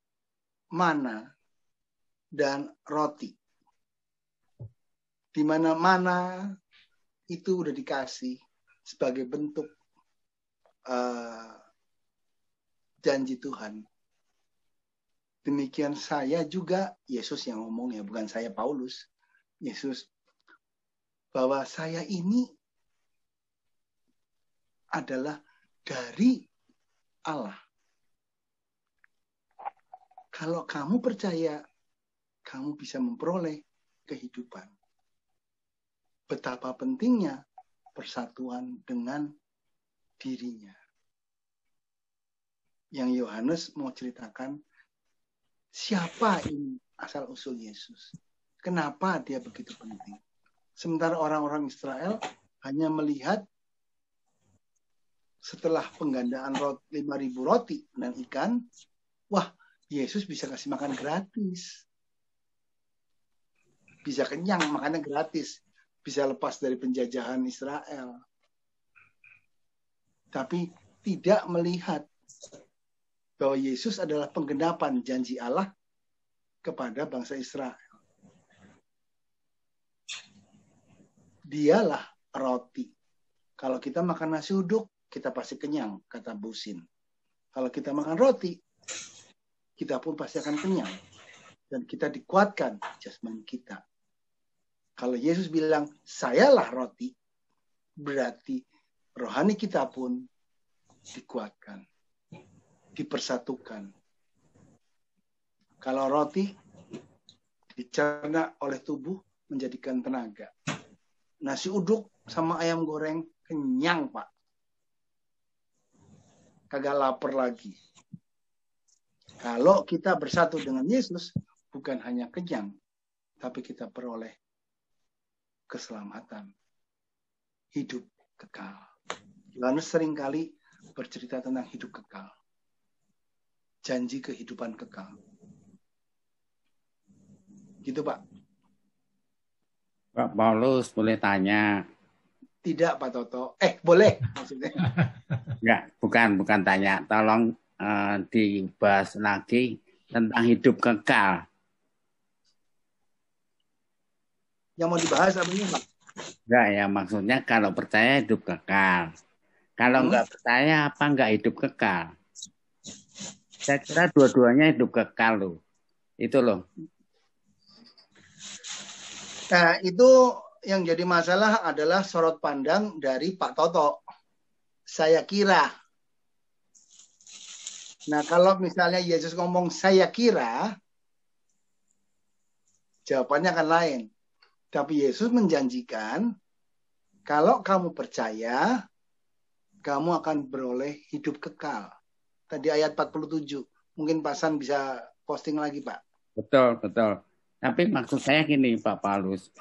mana dan roti. Di mana mana itu udah dikasih sebagai bentuk janji Tuhan. Demikian saya juga, Yesus yang ngomong ya, bukan saya Paulus. Yesus, bahwa saya ini adalah dari Allah. Kalau kamu percaya, kamu bisa memperoleh kehidupan. Betapa pentingnya persatuan dengan dirinya. Yang Yohanes mau ceritakan, siapa ini asal-usul Yesus? Kenapa dia begitu penting? Sementara orang-orang Israel hanya melihat setelah penggandaan 5.000 roti dan ikan, wah, Yesus bisa kasih makan gratis. Bisa kenyang, makannya gratis. Bisa lepas dari penjajahan Israel. Tapi tidak melihat bahwa Yesus adalah penggenapan janji Allah kepada bangsa Israel. Dialah roti. Kalau kita makan nasi uduk, kita pasti kenyang, kata Busin. Kalau kita makan roti, kita pun pasti akan kenyang. Dan kita dikuatkan jasmani kita. Kalau Yesus bilang, sayalah roti, berarti rohani kita pun dikuatkan, dipersatukan. Kalau roti dicerna oleh tubuh menjadikan tenaga. Nasi uduk sama ayam goreng kenyang, Pak. Kagak lapar lagi. Kalau kita bersatu dengan Yesus, bukan hanya kenyang, tapi kita peroleh keselamatan, hidup kekal. Yohanes seringkali bercerita tentang hidup kekal. Janji kehidupan kekal. Gitu, Pak. Pak Paulus, boleh tanya? Tidak, Pak Toto. Boleh maksudnya. Enggak, bukan tanya. Tolong dibahas lagi tentang hidup kekal. Yang mau dibahas apa ini, Pak? Enggak ya, maksudnya kalau percaya hidup kekal. Kalau enggak percaya, apa enggak hidup kekal? Saya kira dua-duanya hidup kekal loh. Itu loh. Nah, itu yang jadi masalah adalah sorot pandang dari Pak Toto. Saya kira. Nah, kalau misalnya Yesus ngomong saya kira, jawabannya akan lain. Tapi Yesus menjanjikan, kalau kamu percaya, kamu akan beroleh hidup kekal. Tadi ayat 47. Mungkin Pak San bisa posting lagi, Pak. Betul. Tapi maksud saya gini, Pak Paulus.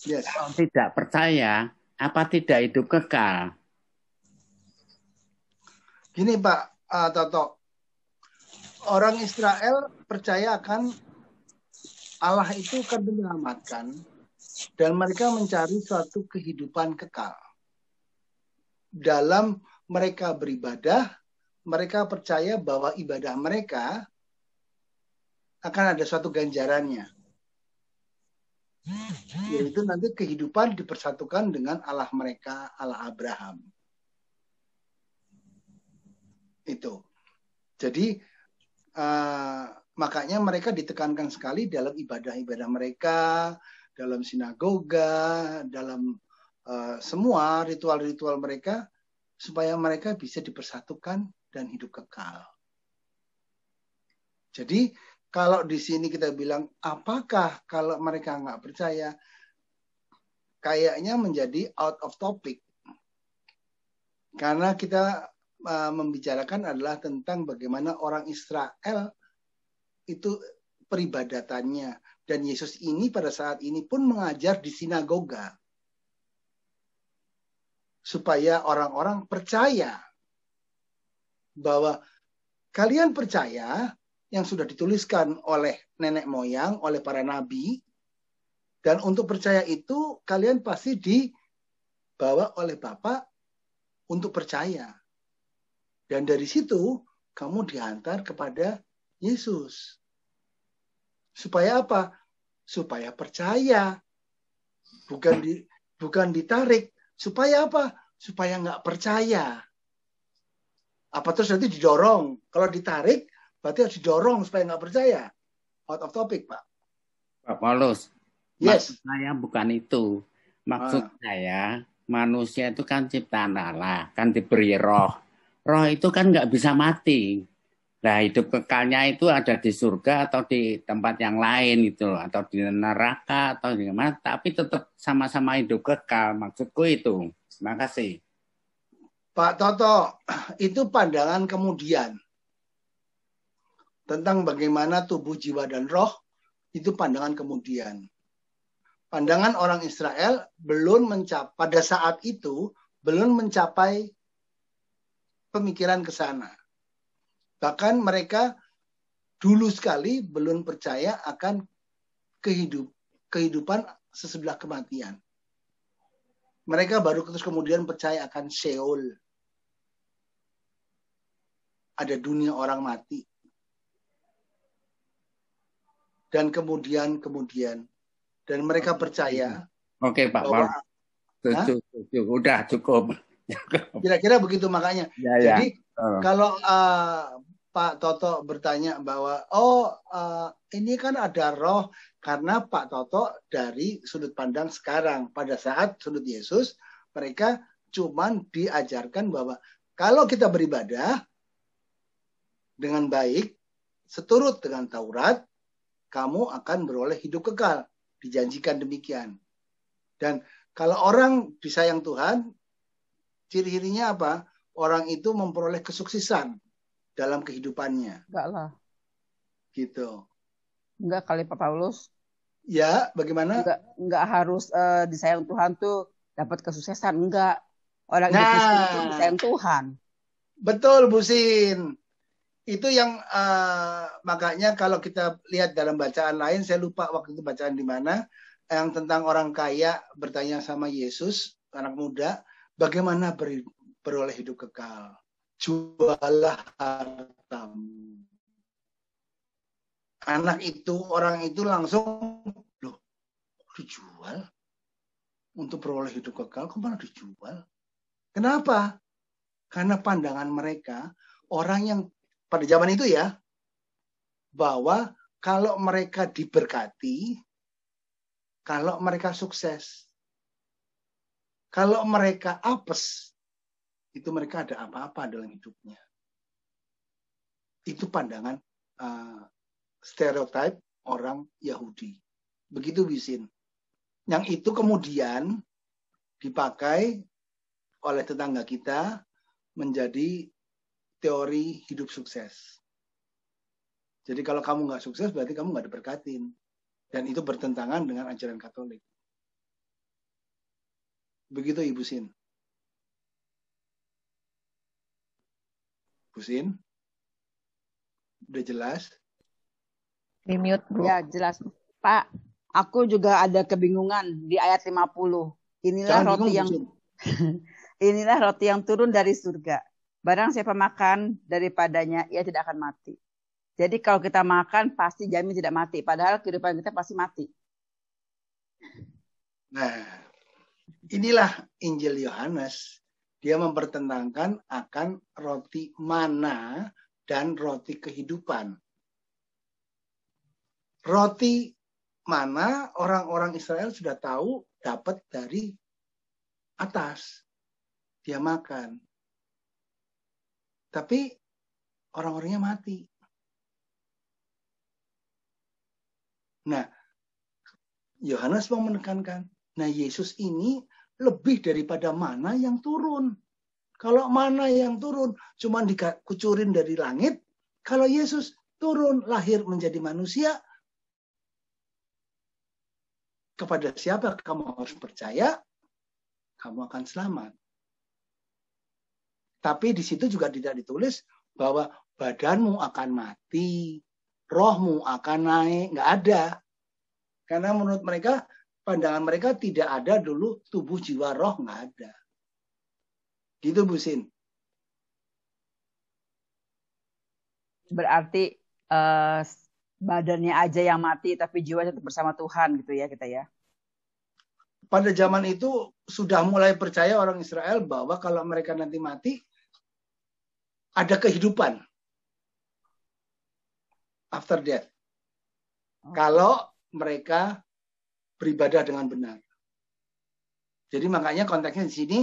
Yes. Kalau tidak percaya, apa tidak hidup kekal? Gini, Pak Toto. orang Israel percaya akan Allah itu akan menyelamatkan dan mereka mencari suatu kehidupan kekal. Dalam mereka beribadah, mereka percaya bahwa ibadah mereka akan ada suatu ganjarannya. Yaitu nanti kehidupan dipersatukan dengan Allah mereka, Allah Abraham. Itu. Jadi makanya mereka ditekankan sekali dalam ibadah-ibadah mereka, dalam sinagoga, dalam semua ritual-ritual mereka, supaya mereka bisa dipersatukan dan hidup kekal. Jadi kalau di sini kita bilang, apakah kalau mereka nggak percaya, kayaknya menjadi out of topic. Karena kita membicarakan adalah tentang bagaimana orang Israel itu peribadatannya. Dan Yesus ini pada saat ini pun mengajar di sinagoga. Supaya orang-orang percaya bahwa kalian percaya yang sudah dituliskan oleh nenek moyang, oleh para nabi, dan untuk percaya itu kalian pasti dibawa oleh Bapa untuk percaya. Dan dari situ kamu diantar kepada Yesus. Supaya apa? Supaya percaya. Bukan ditarik. Supaya apa? Supaya nggak percaya. Apa terus nanti didorong? Kalau ditarik, berarti harus didorong supaya nggak percaya. Out of topic, Pak. Pak Paulus, Yes. maksud saya bukan itu. Maksud saya, manusia itu kan ciptaan Allah, kan diberi roh. Roh itu kan nggak bisa mati. Nah, hidup kekalnya itu ada di surga atau di tempat yang lain gitu loh, atau di neraka atau di mana, tapi tetap sama-sama hidup kekal. Maksudku itu. Terima kasih. Pak Toto, itu pandangan kemudian. Tentang bagaimana tubuh, jiwa, dan roh, itu pandangan kemudian. Pandangan orang Israel pada saat itu belum mencapai pemikiran ke sana. Bahkan mereka dulu sekali belum percaya akan kehidupan sesudah kematian. Mereka baru terus kemudian percaya akan Sheol. Ada dunia orang mati. Dan kemudian. Dan mereka percaya. Oke, Pak bahwa, setuju. Udah cukup. Kira-kira begitu makanya. Ya. Jadi kalau Pak Toto bertanya bahwa ini kan ada roh karena Pak Toto dari sudut pandang sekarang. Pada saat sudut Yesus, mereka cuman diajarkan bahwa kalau kita beribadah dengan baik, seturut dengan Taurat, kamu akan beroleh hidup kekal. Dijanjikan demikian. Dan kalau orang disayang Tuhan, ciri-cirinya apa? Orang itu memperoleh kesuksesan dalam kehidupannya. Enggak lah. Gitu. Enggak kali Pak Paulus. Ya, bagaimana? Enggak harus disayang Tuhan tuh dapat kesuksesan. Enggak. Orang hidup miskin itu disayang Tuhan. Betul, Bu Sin. Itu yang makanya kalau kita lihat dalam bacaan lain, saya lupa waktu itu bacaan di mana, yang tentang orang kaya bertanya sama Yesus, anak muda, bagaimana beroleh hidup kekal? Jualah hartamu. Orang itu langsung, loh, dijual? Untuk beroleh hidup kekal, kemana dijual? Kenapa? Karena pandangan mereka, orang yang pada zaman itu ya, bahwa kalau mereka diberkati, kalau mereka sukses, kalau mereka apes, itu mereka ada apa-apa dalam hidupnya. Itu pandangan stereotip orang Yahudi. Begitu Bisin. Yang itu kemudian dipakai oleh tetangga kita menjadi teori hidup sukses. Jadi kalau kamu nggak sukses, berarti kamu nggak diberkatin. Dan itu bertentangan dengan ajaran Katolik. Begitu Ibu Sin. Bu Sin? Udah jelas? Di mute, Bu. Ya, jelas. Pak, aku juga ada kebingungan di ayat 50. Inilah Jangan roti bingung, yang Bu. inilah roti yang turun dari surga. Barang siapa makan daripadanya, ia tidak akan mati. Jadi kalau kita makan, pasti jamin tidak mati. Padahal kehidupan kita pasti mati. Nah, inilah Injil Yohanes. Dia mempertentangkan akan roti mana dan roti kehidupan. Roti mana orang-orang Israel sudah tahu dapat dari atas. Dia makan. Tapi orang-orangnya mati. Nah, Yohanes mau menekankan, nah Yesus ini lebih daripada mana yang turun. Kalau mana yang turun cuma dikucurin dari langit, kalau Yesus turun lahir menjadi manusia, kepada siapa kamu harus percaya, kamu akan selamat. Tapi di situ juga tidak ditulis bahwa badanmu akan mati, rohmu akan naik, nggak ada. Karena menurut mereka, pandangan mereka tidak ada dulu tubuh jiwa roh, nggak ada. Gitu Bu Sin. Berarti badannya aja yang mati, tapi jiwa tetap bersama Tuhan gitu ya kita ya. Pada zaman itu sudah mulai percaya orang Israel bahwa kalau mereka nanti mati, ada kehidupan after death. Kalau mereka beribadah dengan benar. Jadi makanya konteksnya di sini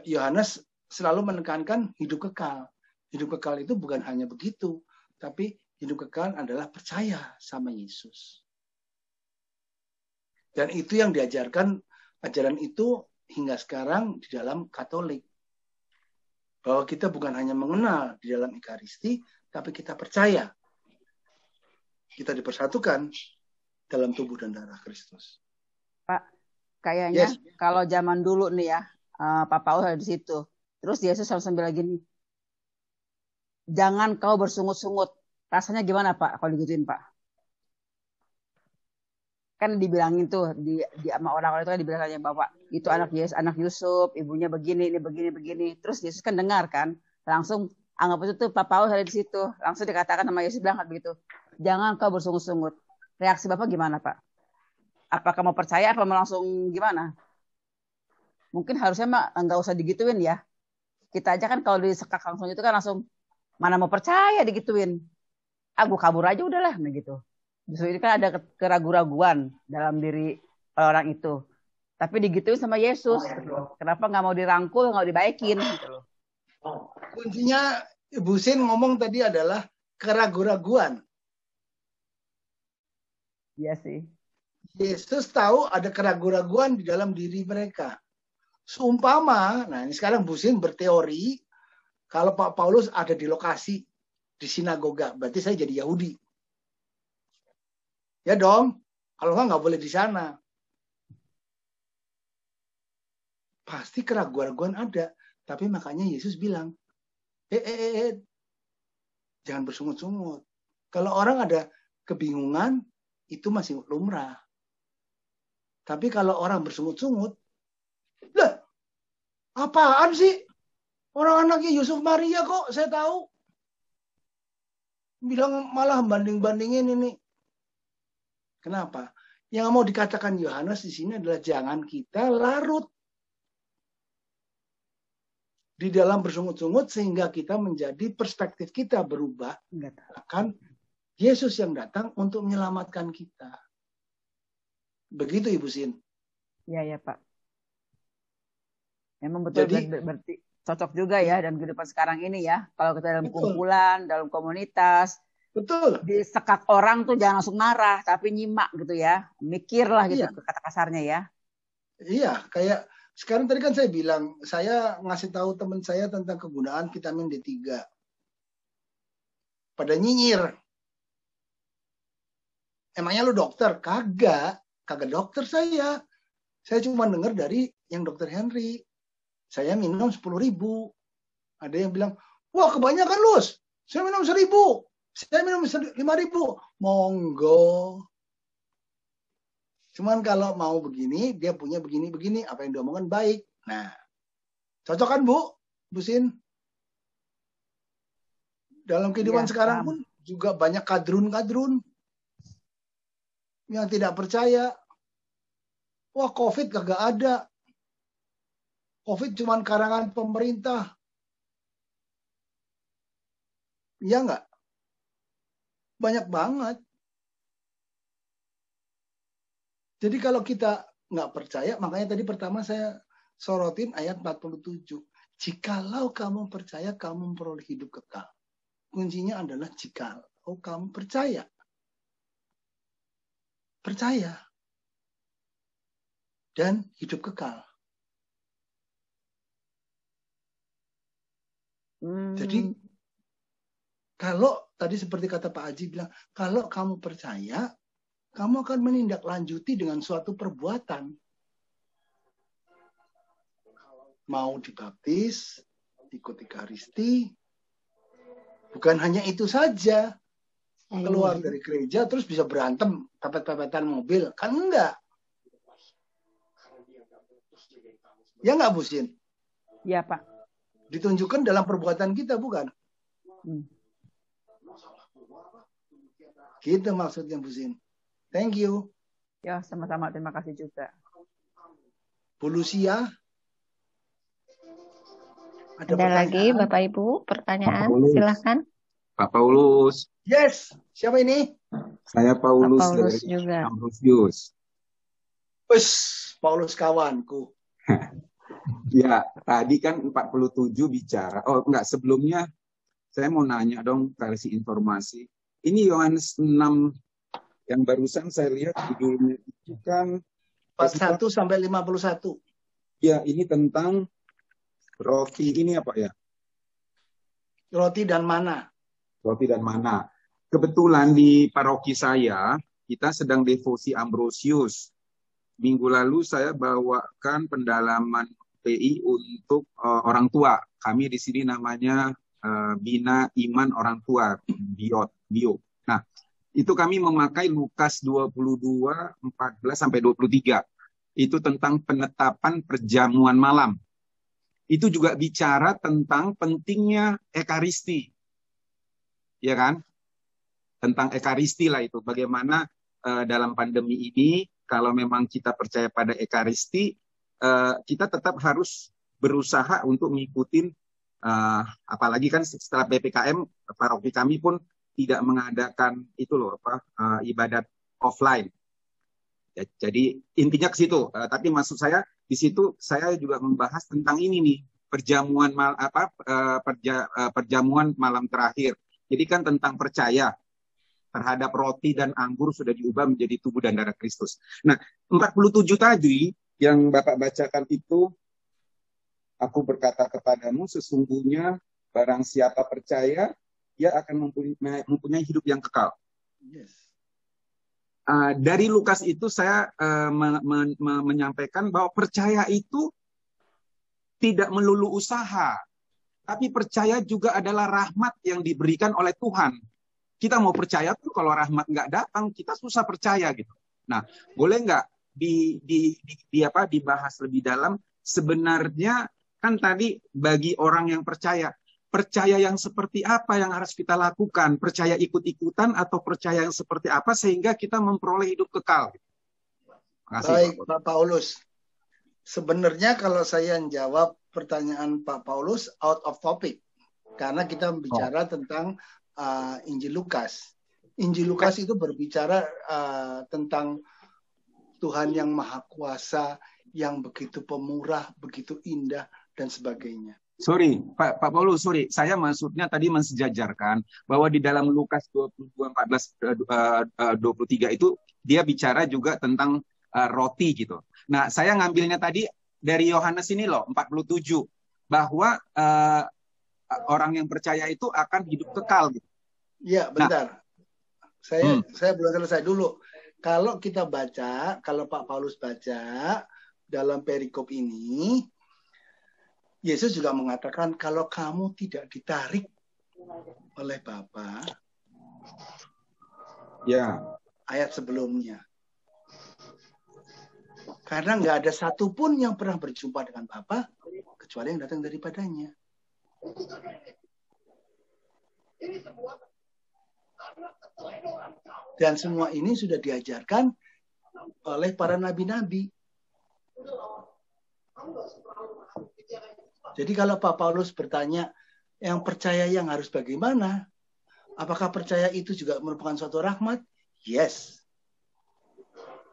Yohanes selalu menekankan hidup kekal. Hidup kekal itu bukan hanya begitu, tapi hidup kekal adalah percaya sama Yesus. Dan itu yang diajarkan, ajaran itu hingga sekarang di dalam Katolik. Bahwa kita bukan hanya mengenal di dalam Ekaristi, tapi kita percaya. Kita dipersatukan dalam tubuh dan darah Kristus. Pak, kayaknya kalau zaman dulu nih ya, Pak Paulus ada di situ. Terus Yesus langsung bilang gini, jangan kau bersungut-sungut. Rasanya gimana Pak kalau digituin Pak? Kan dibilangin tuh di sama orang-orang itu kan dibilangnya bahwa itu anak Yesus, anak Yusuf, ibunya begini, ini begini. Terus Yesus kan dengar kan, langsung anggap itu tuh Pak Paulus ada di situ, langsung dikatakan sama Yesus bilang begitu, jangan kau bersungut-sungut. Reaksi Bapak gimana Pak? Apakah mau percaya apa mau langsung gimana? Mungkin harusnya mah nggak usah digituin ya. Kita aja kan kalau disekak langsung itu kan langsung mana mau percaya digituin. Gue kabur aja udahlah gitu. Justru ini kan ada keraguan-raguan dalam diri orang itu. Tapi digituin sama Yesus. Kenapa nggak mau dirangkul, nggak dibaikin? Gitu loh. Kuncinya Ibu Sin ngomong tadi adalah keraguan-raguan. Iya sih. Yesus tahu ada keraguan-raguan di dalam diri mereka. Seumpama, nah ini sekarang Bu Sin berteori, kalau Pak Paulus ada di lokasi di sinagoga, berarti saya jadi Yahudi. Ya dong, kalau nggak boleh di sana. Pasti keraguan-raguan ada. Tapi makanya Yesus bilang, jangan bersungut-sungut. Kalau orang ada kebingungan, itu masih lumrah. Tapi kalau orang bersungut-sungut, lah, apaan sih? Orang anaknya Yusuf Maria kok, saya tahu. Bilang malah banding-bandingin ini. Kenapa? Yang mau dikatakan Yohanes di sini adalah jangan kita larut di dalam bersungut-sungut sehingga kita menjadi perspektif kita berubah akan Yesus yang datang untuk menyelamatkan kita. Begitu Ibu Sin. Iya ya Pak. Memang betul. Jadi, berarti cocok juga ya dalam kehidupan sekarang ini ya. Kalau kita dalam kumpulan, dalam komunitas. Betul. Disekak orang tuh jangan langsung marah, tapi nyimak gitu ya. Mikirlah gitu kata kasarnya ya. Iya, kayak sekarang tadi kan saya bilang, saya ngasih tahu teman saya tentang kegunaan vitamin D3. Pada nyinyir. Emangnya lu dokter? Kagak dokter saya. Saya cuma dengar dari yang dokter Henry. Saya minum 10.000. Ada yang bilang, wah kebanyakan Lus. Saya minum 1.000. Saya minum 5.000, monggo. Cuman kalau mau begini, dia punya begini-begini, apa yang diomongkan baik. Nah, cocok kan Bu Sin? Dalam kehidupan sekarang pun juga banyak kadrun-kadrun yang tidak percaya. Wah, COVID kagak ada. COVID cuman karangan pemerintah. Iya nggak? Banyak banget. Jadi kalau kita nggak percaya, makanya tadi pertama saya sorotin ayat 47. Jikalau kamu percaya, kamu memperoleh hidup kekal. Kuncinya adalah jikalau kamu percaya. Percaya. Dan hidup kekal. Jadi, kalau tadi seperti kata Pak Haji bilang, kalau kamu percaya, kamu akan menindaklanjuti dengan suatu perbuatan. Mau dibaptis, ikut Ekaristi, bukan hanya itu saja. Keluar dari gereja terus bisa berantem, pepet-pepetan mobil. Kan enggak. Ya enggak, Bu Sin? Ya, Pak. Ditunjukkan dalam perbuatan kita, bukan? Gitu maksudnya, Bu Sin. Thank you. Ya, sama-sama. Terima kasih juga. Bu Lucia. Ada lagi Bapak Ibu pertanyaan? Silahkan. Pak Paulus. Yes. Siapa ini? Saya Paulus, Pak Paulus dari juga. Ambrosius. Paulus kawanku. Ya, tadi kan 47 bicara. Oh, enggak, sebelumnya saya mau nanya dong, kasih informasi. Ini Yohanes 6 yang barusan saya lihat judulnya itu kan 41 sampai 51. Ya, ini tentang roti ini apa ya? Roti dan mana. Roti dan mana. Kebetulan di paroki saya, kita sedang devosi Ambrosius. Minggu lalu saya bawakan pendalaman PI untuk orang tua. Kami di sini namanya Bina Iman Orang Tua, Bio. Nah, itu kami memakai Lukas 22, 14 sampai 23. Itu tentang penetapan perjamuan malam. Itu juga bicara tentang pentingnya Ekaristi. Ya kan? Tentang Ekaristi lah itu. Bagaimana dalam pandemi ini, kalau memang kita percaya pada Ekaristi, kita tetap harus berusaha untuk ngikutin, apalagi kan setelah PPKM, paroki kami pun tidak mengadakan itu loh, ibadat offline. Ya, jadi intinya ke situ. Tapi maksud saya di situ saya juga membahas tentang ini nih, perjamuan malam terakhir. Jadi kan tentang percaya terhadap roti dan anggur sudah diubah menjadi tubuh dan darah Kristus. Nah, 47 tadi yang Bapak bacakan itu, aku berkata kepadamu, sesungguhnya barang siapa percaya, dia akan mempunyai hidup yang kekal. Yes. Dari Lukas itu saya menyampaikan bahwa percaya itu tidak melulu usaha, tapi percaya juga adalah rahmat yang diberikan oleh Tuhan. Kita mau percaya tuh kalau rahmat nggak datang, kita susah percaya gitu. Nah, boleh nggak dibahas lebih dalam? Sebenarnya kan tadi bagi orang yang percaya yang seperti apa yang harus kita lakukan? Percaya ikut-ikutan atau percaya yang seperti apa sehingga kita memperoleh hidup kekal? Baik, Pak Paulus. Sebenarnya kalau saya jawab pertanyaan Pak Paulus out of topic, karena kita bicara tentang Injil Lukas. Injil Lukas itu berbicara tentang Tuhan yang Maha Kuasa, yang begitu pemurah, begitu indah, dan sebagainya. Sorry, Pak Paulus, sorry. Saya maksudnya tadi mensejajarkan bahwa di dalam Lukas 22, 14, 23 itu dia bicara juga tentang roti gitu. Nah, saya ngambilnya tadi dari Yohanes ini loh, 47. Bahwa orang yang percaya itu akan hidup kekal gitu. Iya, bentar. Saya belum selesai dulu. Kalau kita baca, kalau Pak Paulus baca dalam perikop ini, Yesus juga mengatakan kalau kamu tidak ditarik oleh Bapa, Ya. Ayat sebelumnya. Karena nggak ada satupun yang pernah berjumpa dengan Bapa kecuali yang datang daripadanya. Dan semua ini sudah diajarkan oleh para nabi-nabi. Jadi kalau Pak Paulus bertanya, yang percaya yang harus bagaimana? Apakah percaya itu juga merupakan suatu rahmat? Yes.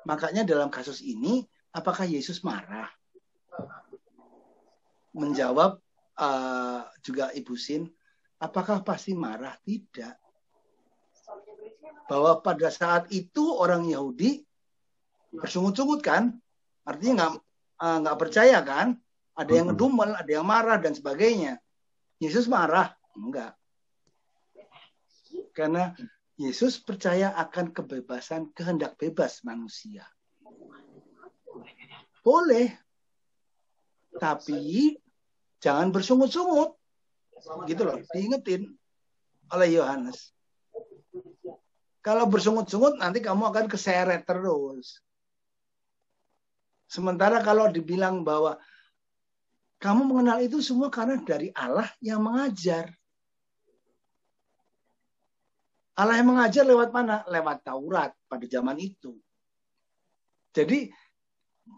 Makanya dalam kasus ini, apakah Yesus marah? Menjawab juga Ibu Sin, apakah pasti marah? Tidak. Bahwa pada saat itu orang Yahudi bersungut-sungut kan? Artinya nggak percaya kan? Ada yang ngedumel, ada yang marah dan sebagainya. Yesus marah? Enggak. Karena Yesus percaya akan kebebasan, kehendak bebas manusia. Boleh. Tapi jangan bersungut-sungut. Gitu loh, diingetin oleh Yohanes. Kalau bersungut-sungut nanti kamu akan keseret terus. Sementara kalau dibilang bahwa kamu mengenal itu semua karena dari Allah yang mengajar. Allah yang mengajar lewat mana? Lewat Taurat pada zaman itu. Jadi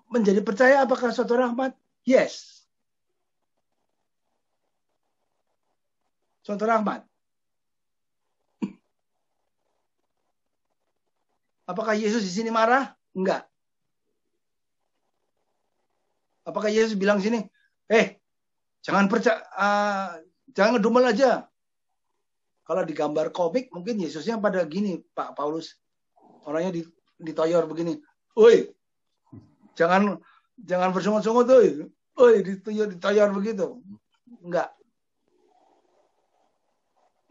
menjadi percaya apakah suatu rahmat? Yes. Suatu rahmat. Apakah Yesus di sini marah? Enggak. Apakah Yesus bilang sini, jangan percaya, jangan ngedumel aja. Kalau di gambar komik mungkin Yesusnya pada gini, Pak Paulus, orangnya ditoyor begini, jangan bersungut-sungut, ditoyor begitu, enggak.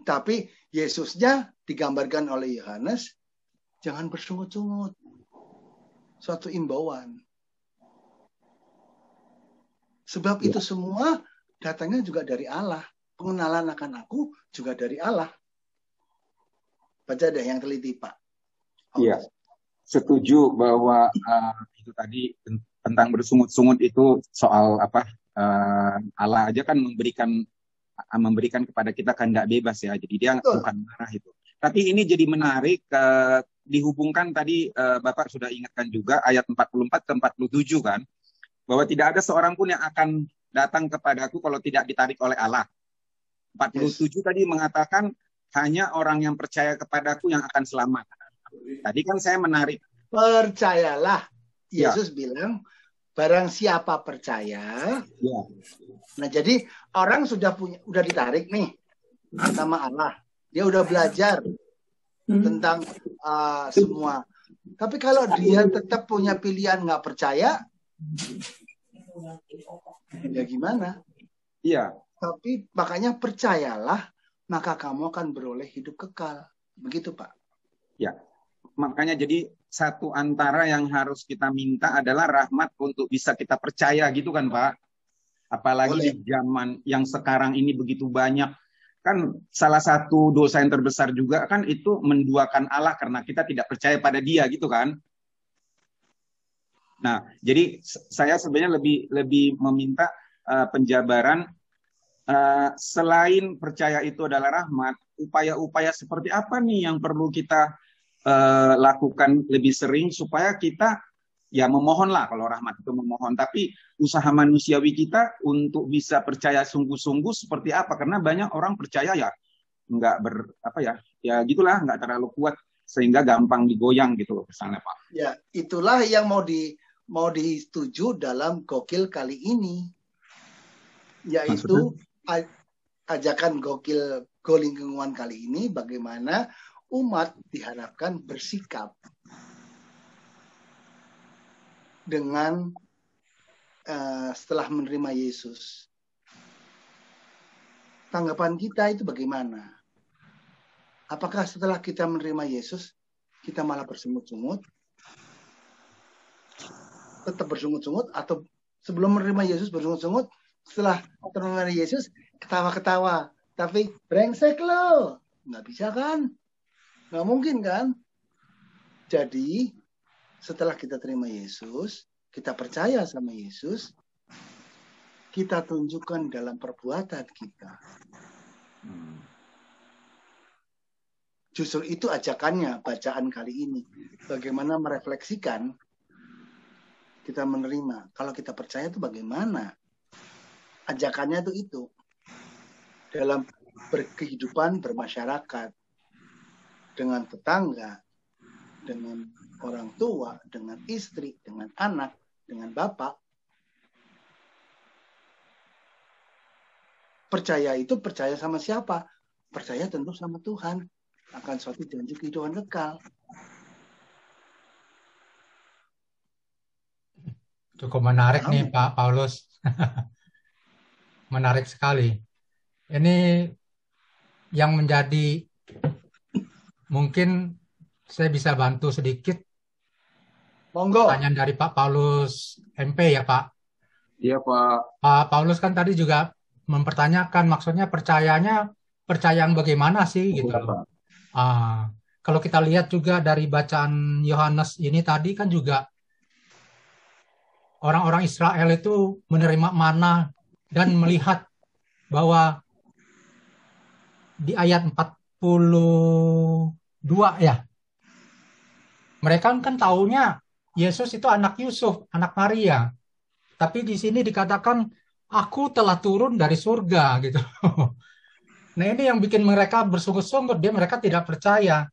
Tapi Yesusnya digambarkan oleh Yohanes, jangan bersungut-sungut, suatu imbauan. Sebab itu semua datangnya juga dari Allah. Pengenalan akan aku juga dari Allah. Baca deh yang teliti, Pak. Iya, setuju bahwa itu tadi tentang bersungut-sungut itu soal apa? Allah aja kan memberikan kepada kita kehendak bebas ya. Jadi dia bukan marah itu. Tapi ini jadi menarik dihubungkan tadi Bapak sudah ingatkan juga ayat 44 ke 47 kan. Bahwa tidak ada seorang pun yang akan datang kepadaku kalau tidak ditarik oleh Allah. 47 tadi mengatakan hanya orang yang percaya kepadaku yang akan selamat. Tadi kan saya menarik. Percayalah. Yesus bilang, barang siapa percaya. Ya. Nah jadi orang udah ditarik nih sama Allah. Dia udah belajar tentang semua. Tapi kalau dia tetap punya pilihan nggak percaya, ya gimana? Iya. Tapi makanya percayalah, maka kamu akan beroleh hidup kekal. Begitu, Pak. Ya. Makanya jadi satu antara yang harus kita minta adalah rahmat untuk bisa kita percaya gitu kan, Pak. Apalagi di zaman yang sekarang ini begitu banyak. Kan salah satu dosa yang terbesar juga kan itu menduakan Allah karena kita tidak percaya pada Dia gitu kan. Nah, jadi saya sebenarnya lebih meminta penjabaran selain percaya itu adalah rahmat, upaya-upaya seperti apa nih yang perlu kita lakukan lebih sering supaya kita ya memohonlah kalau rahmat itu memohon, tapi usaha manusiawi kita untuk bisa percaya sungguh-sungguh seperti apa? Karena banyak orang percaya ya nggak ya gitulah, nggak terlalu kuat sehingga gampang digoyang gitu loh misalnya, Pak. Ya, itulah yang mau disetujui dalam gokil kali ini, yaitu ajakan gokil Go Lingkungan kali ini bagaimana umat diharapkan bersikap dengan setelah menerima Yesus. Tanggapan kita itu bagaimana? Apakah setelah kita menerima Yesus kita malah bersungut-sungut? Tetap bersungut-sungut, atau sebelum menerima Yesus bersungut-sungut, setelah menerima Yesus ketawa-ketawa, tapi brengsek lo, nggak bisa kan? Nggak mungkin kan? Jadi setelah kita terima Yesus, kita percaya sama Yesus, kita tunjukkan dalam perbuatan kita. Justru itu ajakannya bacaan kali ini. Bagaimana merefleksikan kita menerima. Kalau kita percaya itu bagaimana? Ajakannya itu. Dalam berkehidupan bermasyarakat. Dengan tetangga. Dengan orang tua. Dengan istri. Dengan anak. Dengan bapak. Percaya itu percaya sama siapa? Percaya tentu sama Tuhan. Akan suatu janji kehidupan kekal. Cukup menarik nih Pak Paulus. Menarik sekali. Ini yang menjadi, mungkin saya bisa bantu sedikit. Monggo. Pertanyaan dari Pak Paulus MP ya Pak. Iya Pak. Pak Paulus kan tadi juga mempertanyakan, maksudnya percayanya percayaan bagaimana sih gitu loh. Kalau kita lihat juga dari bacaan Yohanes ini tadi kan juga orang-orang Israel itu menerima mana dan melihat bahwa di ayat 42 ya, mereka kan taunya Yesus itu anak Yusuf, anak Maria. Tapi di sini dikatakan aku telah turun dari surga gitu. Nah ini yang bikin mereka bersungut-sungut, mereka tidak percaya.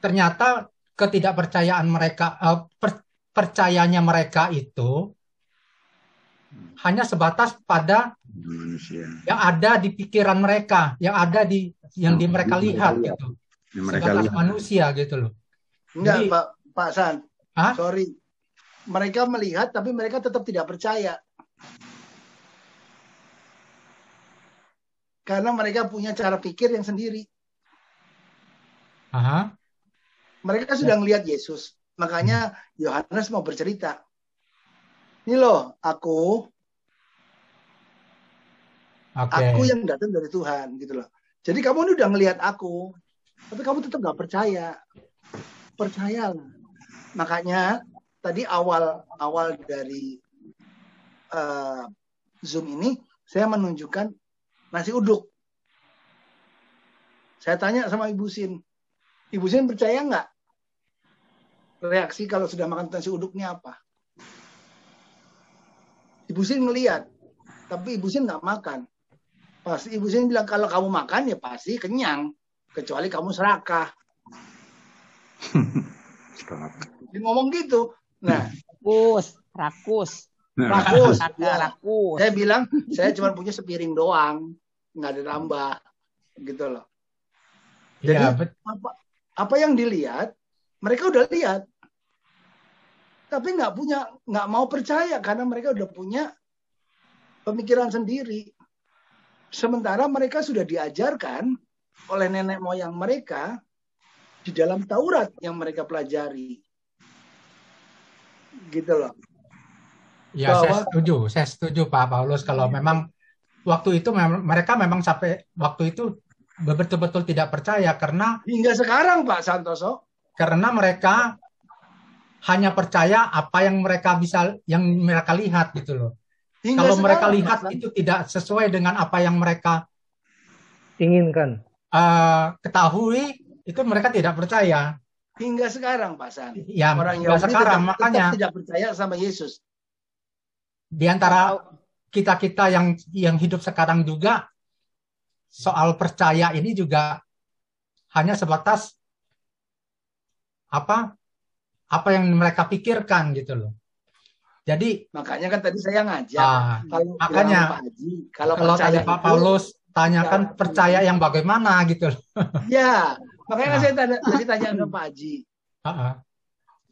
Ternyata ketidakpercayaan mereka, percayanya mereka itu hanya sebatas pada manusia yang ada di pikiran mereka, yang ada di mereka lihat gitu. Sebatas manusia gitu loh. Enggak, Jadi, Pak San. Sorry. Mereka melihat tapi mereka tetap tidak percaya. Karena mereka punya cara pikir yang sendiri. Mereka sudah melihat Yesus. Makanya Yohanes mau bercerita. Ini loh, aku yang datang dari Tuhan. Gitu loh. Jadi kamu ini udah ngelihat aku. Tapi kamu tetap gak percaya. Percayalah. Makanya tadi awal dari Zoom ini, saya menunjukkan nasi uduk. Saya tanya sama Ibu Sin. Ibu Sin percaya nggak? Reaksi kalau sudah makan nasi uduknya apa? Ibu Sin ngelihat. Tapi Ibu Sin nggak makan. Pasti Ibu Sin bilang, kalau kamu makan ya pasti kenyang. Kecuali kamu serakah. Dia ngomong gitu. Nah. Rakus. Ya. Saya bilang, saya cuma punya sepiring doang. Nggak ada nambah. Gitu loh. Jadi apa yang dilihat, mereka udah lihat. Tapi nggak mau percaya karena mereka udah punya pemikiran sendiri. Sementara mereka sudah diajarkan oleh nenek moyang mereka di dalam Taurat yang mereka pelajari. Gitu loh. Ya, saya setuju Pak Paulus kalau memang waktu itu mereka memang sampai waktu itu betul-betul tidak percaya karena hingga sekarang Pak Santoso. Karena mereka hanya percaya apa yang mereka lihat gitu loh. Kalau mereka lihat itu tidak sesuai dengan apa yang mereka inginkan, ketahui, itu mereka tidak percaya. Hingga sekarang Pak San. Ya, orang hingga sekarang makanya tidak percaya sama Yesus. Di antara kita yang hidup sekarang juga soal percaya ini juga hanya sebatas apa yang mereka pikirkan gitu loh. Jadi makanya kan tadi saya ngajak makanya Pak Haji, kalau tadi Pak Paulus tanyakan percaya yang bagaimana gitu loh. Ya, makanya saya tadi tanya ke Pak Haji.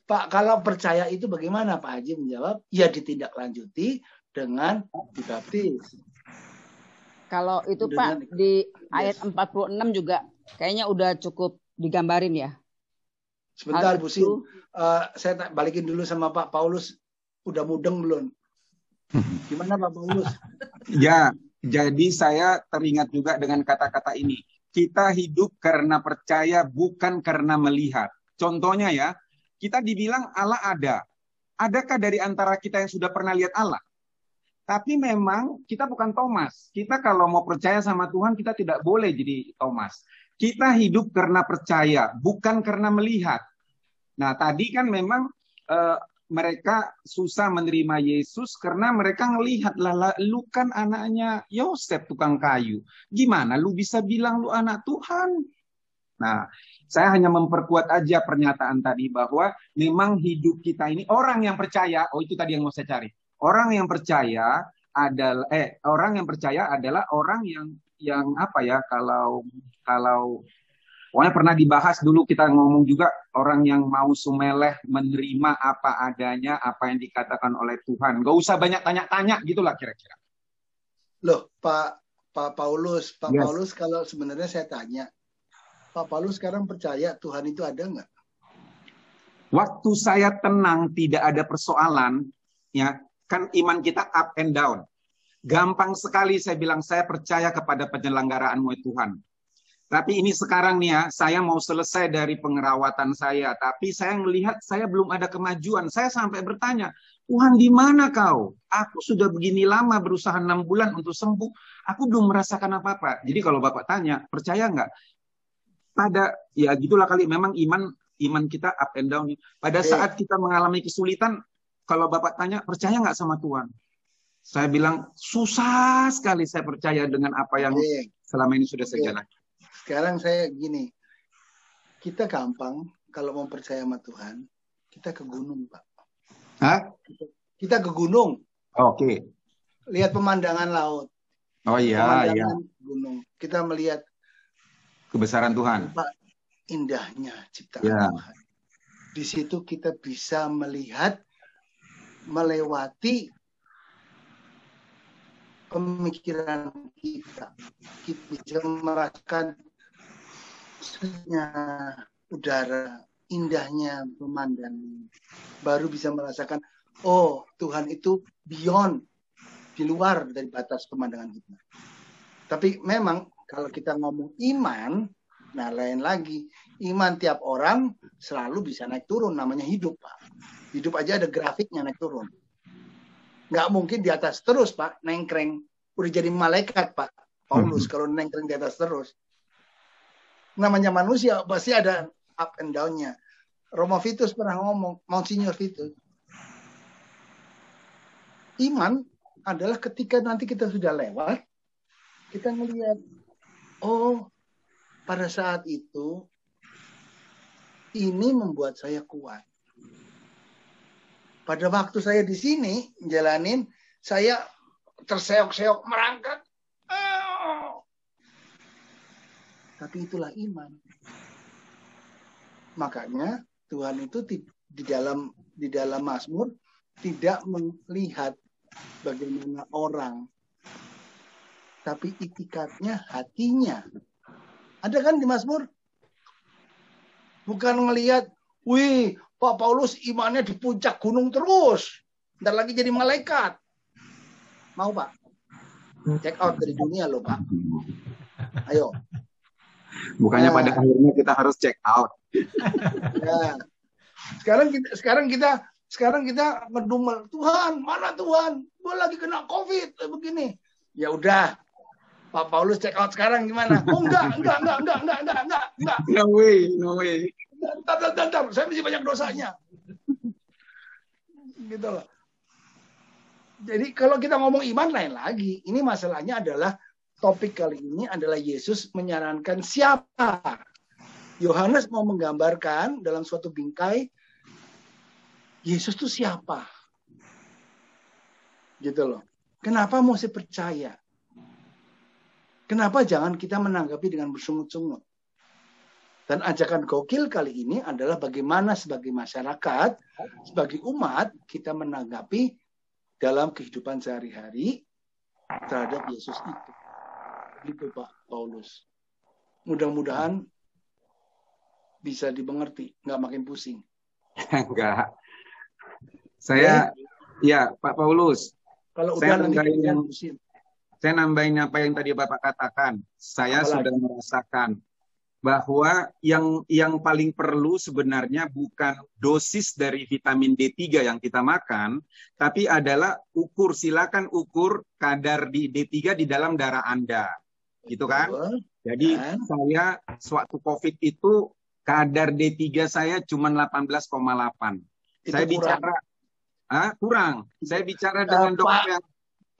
Pak, kalau percaya itu bagaimana? Pak Haji menjawab, ya ditindaklanjuti dengan dibaptis. Kalau itu Pak, di ayat 46 juga kayaknya udah cukup digambarin ya. Sebentar Bu Sin, saya balikin dulu sama Pak Paulus. Udah mudeng belum? Gimana Pak Paulus? Ya, jadi saya teringat juga dengan kata-kata ini. Kita hidup karena percaya, bukan karena melihat. Contohnya ya, kita dibilang Allah ada. Adakah dari antara kita yang sudah pernah lihat Allah? Tapi memang kita bukan Thomas. Kita kalau mau percaya sama Tuhan, kita tidak boleh jadi Thomas. Kita hidup karena percaya, bukan karena melihat. Nah, tadi kan memang mereka susah menerima Yesus karena mereka ngelihat, lah lu kan anaknya Yosef tukang kayu. Gimana lu bisa bilang lu anak Tuhan? Nah, saya hanya memperkuat aja pernyataan tadi bahwa memang hidup kita ini orang yang percaya, itu tadi yang mau saya cari. Orang yang percaya adalah orang yang apa ya, kalau pokoknya pernah dibahas dulu, kita ngomong juga orang yang mau sumeleh menerima apa adanya, apa yang dikatakan oleh Tuhan. Gak usah banyak tanya-tanya gitulah kira-kira. Loh, Pak Paulus, Yes. Paulus, kalau sebenarnya saya tanya, Pak Paulus sekarang percaya Tuhan itu ada nggak? Waktu saya tenang, tidak ada persoalan, ya kan iman kita up and down. Gampang sekali saya bilang saya percaya kepada penyelenggaraan-Mu Tuhan. Tapi ini sekarang nih ya, saya mau selesai dari pengerawatan saya, tapi saya melihat saya belum ada kemajuan. Saya sampai bertanya, Tuhan di mana kau? Aku sudah begini lama berusaha 6 bulan untuk sembuh, aku belum merasakan apa-apa. Jadi kalau Bapak tanya, percaya nggak? Ya gitulah kali, memang iman kita up and down. Pada saat kita mengalami kesulitan, kalau Bapak tanya, percaya nggak sama Tuhan? Saya bilang, susah sekali saya percaya dengan apa yang selama ini sudah saya jalankan. Sekarang saya gini, kita gampang kalau mau percaya sama Tuhan, kita ke gunung, Pak. Hah? Kita ke gunung. Oke. Lihat pemandangan laut. Oh iya, pemandangan gunung. Kita melihat kebesaran Tuhan. Pak, indahnya ciptaan Ya. Tuhan. Di situ kita bisa melihat, melewati pemikiran kita. Kita bisa merasakan udara, indahnya pemandangan. Baru bisa merasakan, oh Tuhan itu beyond, di luar dari batas pemandangan kita. Tapi memang kalau kita ngomong iman, nah lain lagi. Iman tiap orang selalu bisa naik turun, namanya hidup, Pak. Hidup aja ada grafiknya naik turun. Nggak mungkin di atas terus, Pak, nengkreng. Udah jadi malaikat, Pak Paulus, kalau nengkreng di atas terus. Namanya manusia, pasti ada up and down-nya. Romo Vitus pernah ngomong, Monsignor Vitus, iman adalah ketika nanti kita sudah lewat, kita melihat, oh, pada saat itu, ini membuat saya kuat. Pada waktu saya di sini, jalanin, saya terseok-seok merangkak. Tapi itulah iman. Makanya Tuhan itu di dalam Mazmur tidak melihat bagaimana orang, tapi itikadnya hatinya. Ada kan di Mazmur? Bukan ngelihat, wih, Pak Paulus imannya di puncak gunung terus. Ntar lagi jadi malaikat. Mau, Pak? Check out dari dunia loh, Pak. Ayo. Bukannya pada akhirnya kita harus check out. Ya. Sekarang kita ngedumel, Tuhan, mana Tuhan? Gue lagi kena COVID begini. Ya udah. Pak Paulus check out sekarang gimana? Oh enggak. No way. Bentar, saya masih banyak dosanya. Gitu loh. Jadi kalau kita ngomong iman lain lagi. Ini masalahnya adalah topik kali ini adalah Yesus menyarankan siapa. Yohanes mau menggambarkan dalam suatu bingkai Yesus itu siapa. Gitu loh. Kenapa mesti percaya? Kenapa jangan kita menanggapi dengan bersungut-sungut? Dan ajakan gokil kali ini adalah bagaimana sebagai masyarakat, sebagai umat, kita menanggapi dalam kehidupan sehari-hari terhadap Yesus itu. Gitu Pak Paulus. Mudah-mudahan bisa dimengerti, nggak makin pusing. Enggak. Saya, ya Pak Paulus, kalau saya udah nanti nambahin apa yang tadi Bapak katakan. Saya sudah merasakan bahwa yang paling perlu sebenarnya bukan dosis dari vitamin D3 yang kita makan, tapi adalah silakan ukur kadar di D3 di dalam darah Anda. Gitu kan? Jadi saya sewaktu COVID itu kadar D3 saya cuma 18,8. Saya bicara kurang. Saya bicara dengan dokter.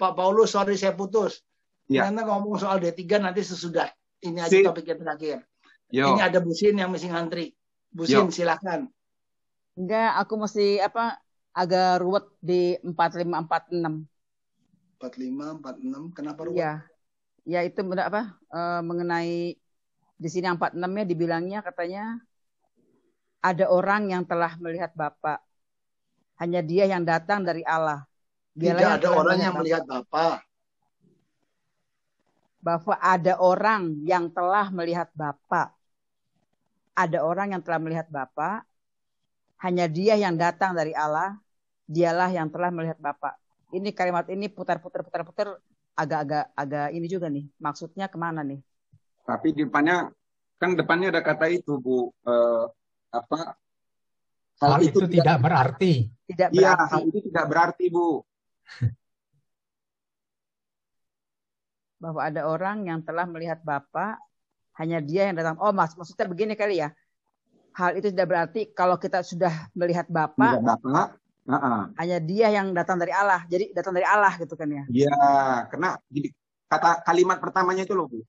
Pak Paulus, sorry saya putus. Ya. Karena ngomong soal D3 nanti sesudah ini aja topiknya terakhir. Yo. Ini ada Busin yang mesti ngantri. Busin, silakan. Enggak, aku mesti agak ruwet di 4546. 4546, kenapa ruwet? Iya. Ya itu mengenai di sini yang 46-nya dibilangnya katanya ada orang yang telah melihat Bapa. Hanya Dia yang datang dari Allah. Tidak ada orang yang melihat Bapa. Bahwa ada orang yang telah melihat Bapa. Ada orang yang telah melihat Bapa. Hanya Dia yang datang dari Allah. Dialah yang telah melihat Bapa. Ini kalimat ini putar-putar agak ini juga nih. Maksudnya kemana nih? Tapi di depannya ada kata itu, Bu. Hal itu tidak berarti. Iya, hal itu tidak berarti, Bu. Bahwa ada orang yang telah melihat Bapa, hanya Dia yang datang. Oh, maksudnya begini kali ya. Hal itu tidak berarti kalau kita sudah melihat Bapa, hanya Dia yang datang dari Allah. Jadi datang dari Allah gitu kan ya. Iya, karena kata kalimat pertamanya itu loh, Bu.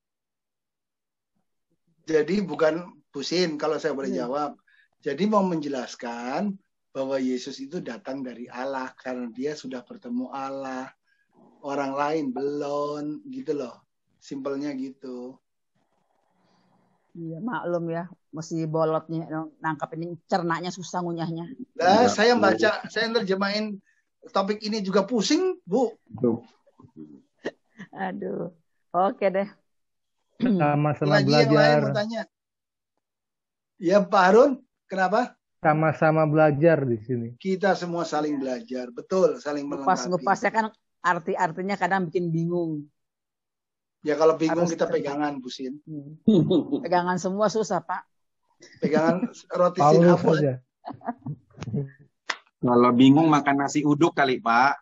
Jadi bukan Busin kalau saya boleh jawab. Jadi mau menjelaskan bahwa Yesus itu datang dari Allah karena Dia sudah bertemu Allah. Orang lain belum, gitu loh. Simpelnya gitu. Iya, maklum ya. Mesti bolotnya, nangkap ini, cernanya susah ngunyahnya. Nah, saya baca, saya nerjemahin topik ini juga pusing, Bu. Aduh, oke deh. Sama-sama Lagi belajar. yang lain mau tanya. Ya, Pak Harun, kenapa? Sama-sama belajar di sini. Kita semua saling belajar, betul, saling melengkapi. Ngupasnya kan artinya kadang bikin bingung. Ya kalau bingung kita pegangan, Busin. Pegangan semua susah, Pak. Pegangan roti sinapun. Kalau bingung makan nasi uduk kali, Pak.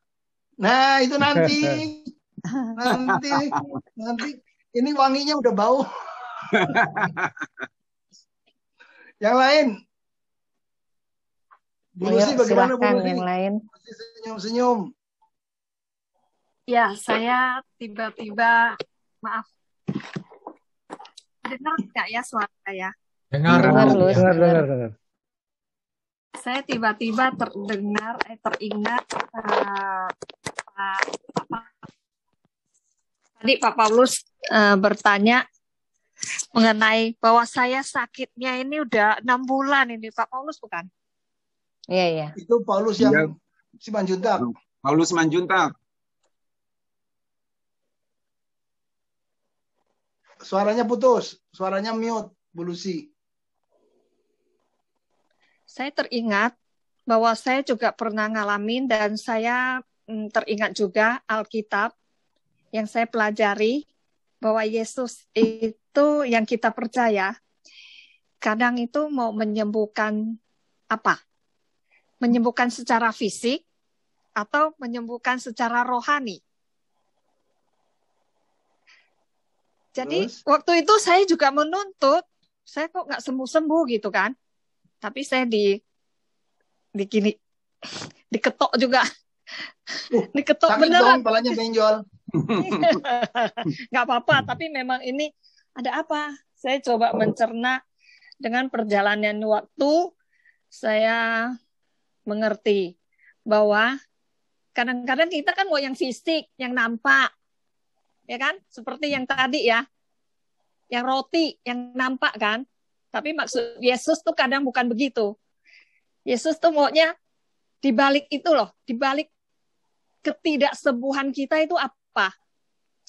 Nah, itu nanti. Nanti. Ini wanginya udah bau. Yang lain. Bu Lucy bagaimana, Bu Lucy? Yang lain. Masih senyum-senyum. Ya, saya tiba-tiba, maaf. Dengar nggak ya suara saya? Dengar. Saya tiba-tiba teringat tadi Pak Paulus bertanya mengenai bahwa saya sakitnya ini udah 6 bulan ini, Pak Paulus bukan? Iya, iya. Itu Paulus yang Simanjuntak. Paulus Simanjuntak. Suaranya putus, suaranya mute, Bu Lucy. Saya teringat bahwa saya juga pernah ngalamin dan saya teringat juga Alkitab yang saya pelajari bahwa Yesus itu yang kita percaya kadang itu mau menyembuhkan apa? Menyembuhkan secara fisik atau menyembuhkan secara rohani. Jadi waktu itu saya juga menuntut, saya kok nggak sembuh-sembuh gitu kan. Tapi saya diketok juga. Diketok beneran. Kepalanya benjol. Nggak apa-apa, tapi memang ini ada apa? Saya coba mencerna dengan perjalanan waktu, saya mengerti bahwa kadang-kadang kita kan mau yang fisik, yang nampak. Ya kan? Seperti yang tadi ya. Yang roti, yang nampak kan? Tapi maksud Yesus tuh kadang bukan begitu. Yesus tuh maunya dibalik itu loh, dibalik ketidaksembuhan kita itu apa?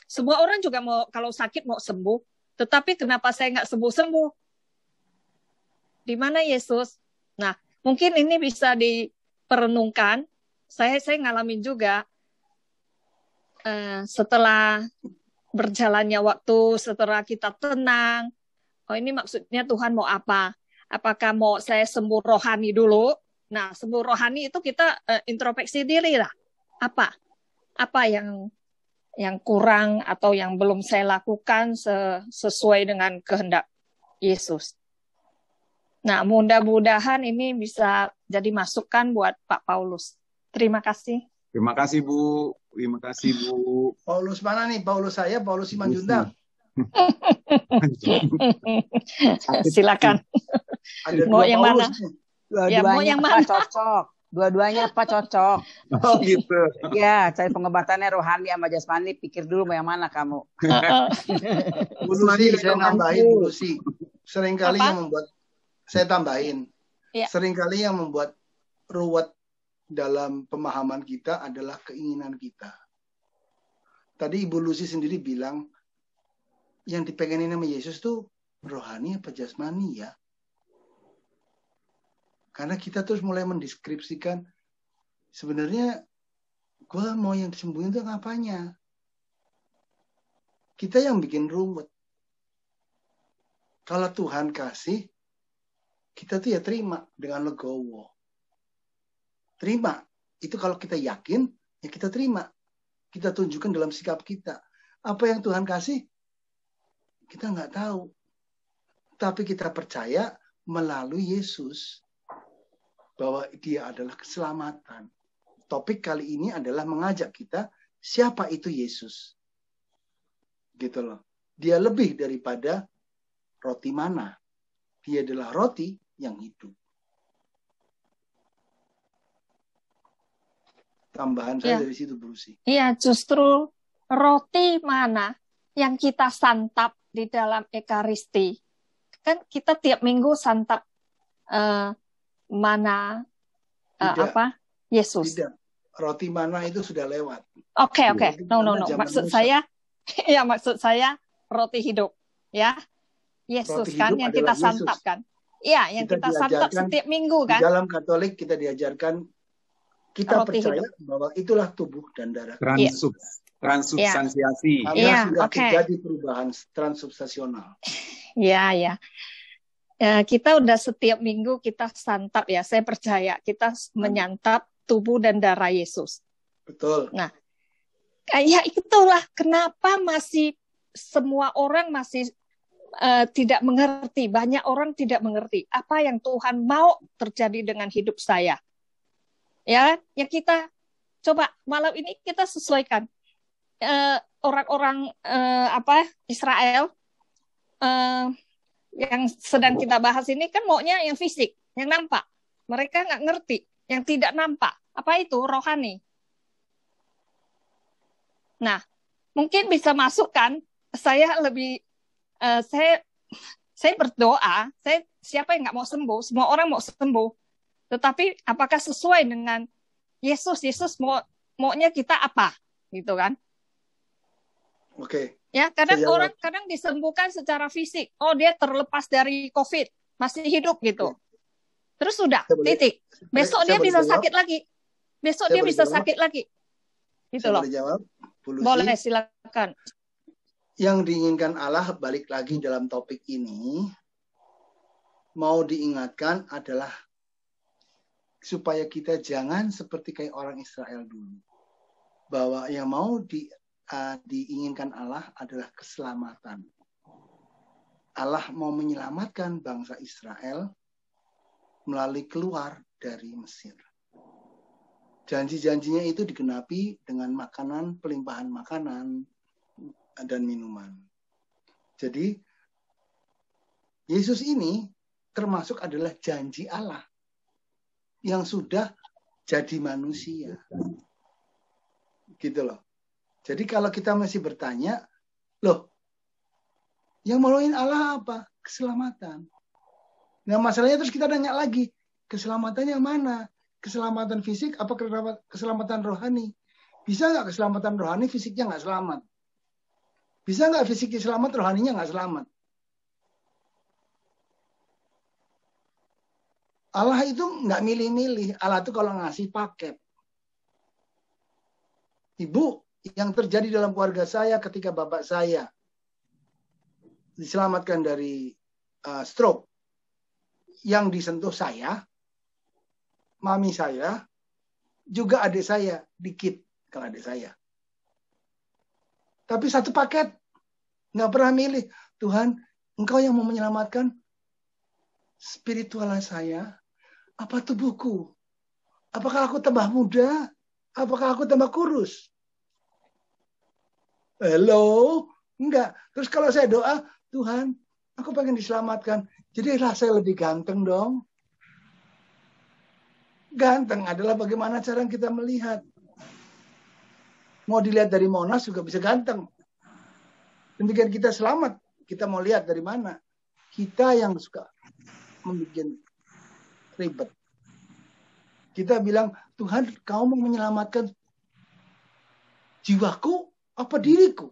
Semua orang juga mau kalau sakit mau sembuh, tetapi kenapa saya nggak sembuh-sembuh? Di mana Yesus? Nah, mungkin ini bisa diperenungkan. Saya ngalamin juga setelah berjalannya waktu, setelah kita tenang, oh ini maksudnya Tuhan mau apa? Apakah mau saya sembuh rohani dulu? Nah, sembuh rohani itu kita introspeksi diri lah. Apa yang kurang atau yang belum saya lakukan sesuai dengan kehendak Yesus. Nah, mudah-mudahan ini bisa jadi masukan buat Pak Paulus. Terima kasih. Terima kasih, Bu. Terima kasih, Bu. Paulus mana nih? Paulus saya, Paulus Simanjuntak. Silakan. Ada mau dua yang Paulus. mana? Dua-duanya Ya, mau yang mana? cocok. Dua-duanya apa cocok? Oh gitu. Ya, cari pengobatannya rohani sama jasmani. Pikir dulu mau yang mana kamu. Bu Lucy, saya nambahin Bu Lucy. Seringkali Apa? yang membuat, saya tambahin. Ya. Seringkali yang membuat ruwet dalam pemahaman kita adalah keinginan kita. Tadi Ibu Lucy sendiri bilang, yang dipengenin sama Yesus tuh rohani apa jasmani ya? Karena kita terus mulai mendeskripsikan, sebenarnya gue mau yang disembuhin itu ngapanya? Kita yang bikin ruwet. Kalau Tuhan kasih, kita tuh ya terima dengan legowo. Terima. Itu kalau kita yakin, ya kita terima. Kita tunjukkan dalam sikap kita. Apa yang Tuhan kasih, kita nggak tahu. Tapi kita percaya melalui Yesus. Bahwa dia adalah keselamatan. Topik kali ini adalah mengajak kita, siapa itu Yesus? Gitu loh. Dia lebih daripada roti mana. Dia adalah roti yang hidup. Tambahan saya dari situ, Bu Lucy. Iya, justru roti mana yang kita santap di dalam Ekaristi. Kan kita tiap minggu santap mana Yesus. Tidak. Roti mana itu sudah lewat. Oke. No. Maksud saya roti hidup, ya. Yesus roti kan hidup yang kita santap Yesus. kan. Iya, yang kita santap setiap minggu kan. Di dalam Katolik kita diajarkan, kita Roti percaya hidup. bahwa itulah tubuh dan darah. Transubstansiasi. Karena sudah terjadi perubahan transubstansional. Iya. Kita udah setiap minggu kita santap ya. Saya percaya kita menyantap tubuh dan darah Yesus. Betul. Nah, ya itulah kenapa masih semua orang masih tidak mengerti. Banyak orang tidak mengerti apa yang Tuhan mau terjadi dengan hidup saya. Ya, yang kita coba malam ini kita sesuaikan orang-orang Israel. Yang sedang kita bahas ini kan maunya yang fisik, yang nampak. Mereka nggak ngerti. Yang tidak nampak. Apa itu? Rohani. Nah, mungkin bisa masukkan, saya berdoa, siapa yang nggak mau sembuh? Semua orang mau sembuh. Tetapi apakah sesuai dengan Yesus? Yesus maunya kita apa? Gitu kan? Oke. Ya, kadang disembuhkan secara fisik. Oh, dia terlepas dari COVID, masih hidup gitu. Terus sudah, titik. Besok dia bisa sakit lagi. Besok dia bisa sakit lagi. Gitu loh. Boleh jawab? Boleh, silakan. Yang diinginkan Allah, balik lagi dalam topik ini, mau diingatkan adalah supaya kita jangan seperti kayak orang Israel dulu. Bahwa yang mau diinginkan Allah adalah keselamatan. Allah mau menyelamatkan bangsa Israel melalui keluar dari Mesir. Janji-janjinya itu digenapi dengan makanan, pelimpahan makanan dan minuman. Jadi Yesus ini termasuk adalah janji Allah yang sudah jadi manusia. Gitu loh. Jadi kalau kita masih bertanya, loh, yang mauin Allah apa? Keselamatan. Nah masalahnya terus kita nanya lagi, keselamatannya mana? Keselamatan fisik apa keselamatan rohani? Bisa nggak keselamatan rohani fisiknya nggak selamat? Bisa nggak fisiknya selamat, rohaninya nggak selamat? Allah itu nggak milih-milih. Allah itu kalau ngasih paket. Ibu, yang terjadi dalam keluarga saya ketika bapak saya diselamatkan dari stroke. Yang disentuh saya, mami saya, juga adik saya, dikit kalau adik saya. Tapi satu paket, nggak pernah milih. Tuhan, Engkau yang mau menyelamatkan spiritual saya, apa tubuhku? Apakah aku tambah muda? Apakah aku tambah kurus? Hello? Enggak. Terus kalau saya doa, Tuhan, aku pengen diselamatkan. Jadi saya lebih ganteng dong. Ganteng adalah bagaimana cara kita melihat. Mau dilihat dari Monas juga bisa ganteng. Demikian kita selamat. Kita mau lihat dari mana. Kita yang suka membuat ribet. Kita bilang, Tuhan, kau mau menyelamatkan jiwaku apa diriku?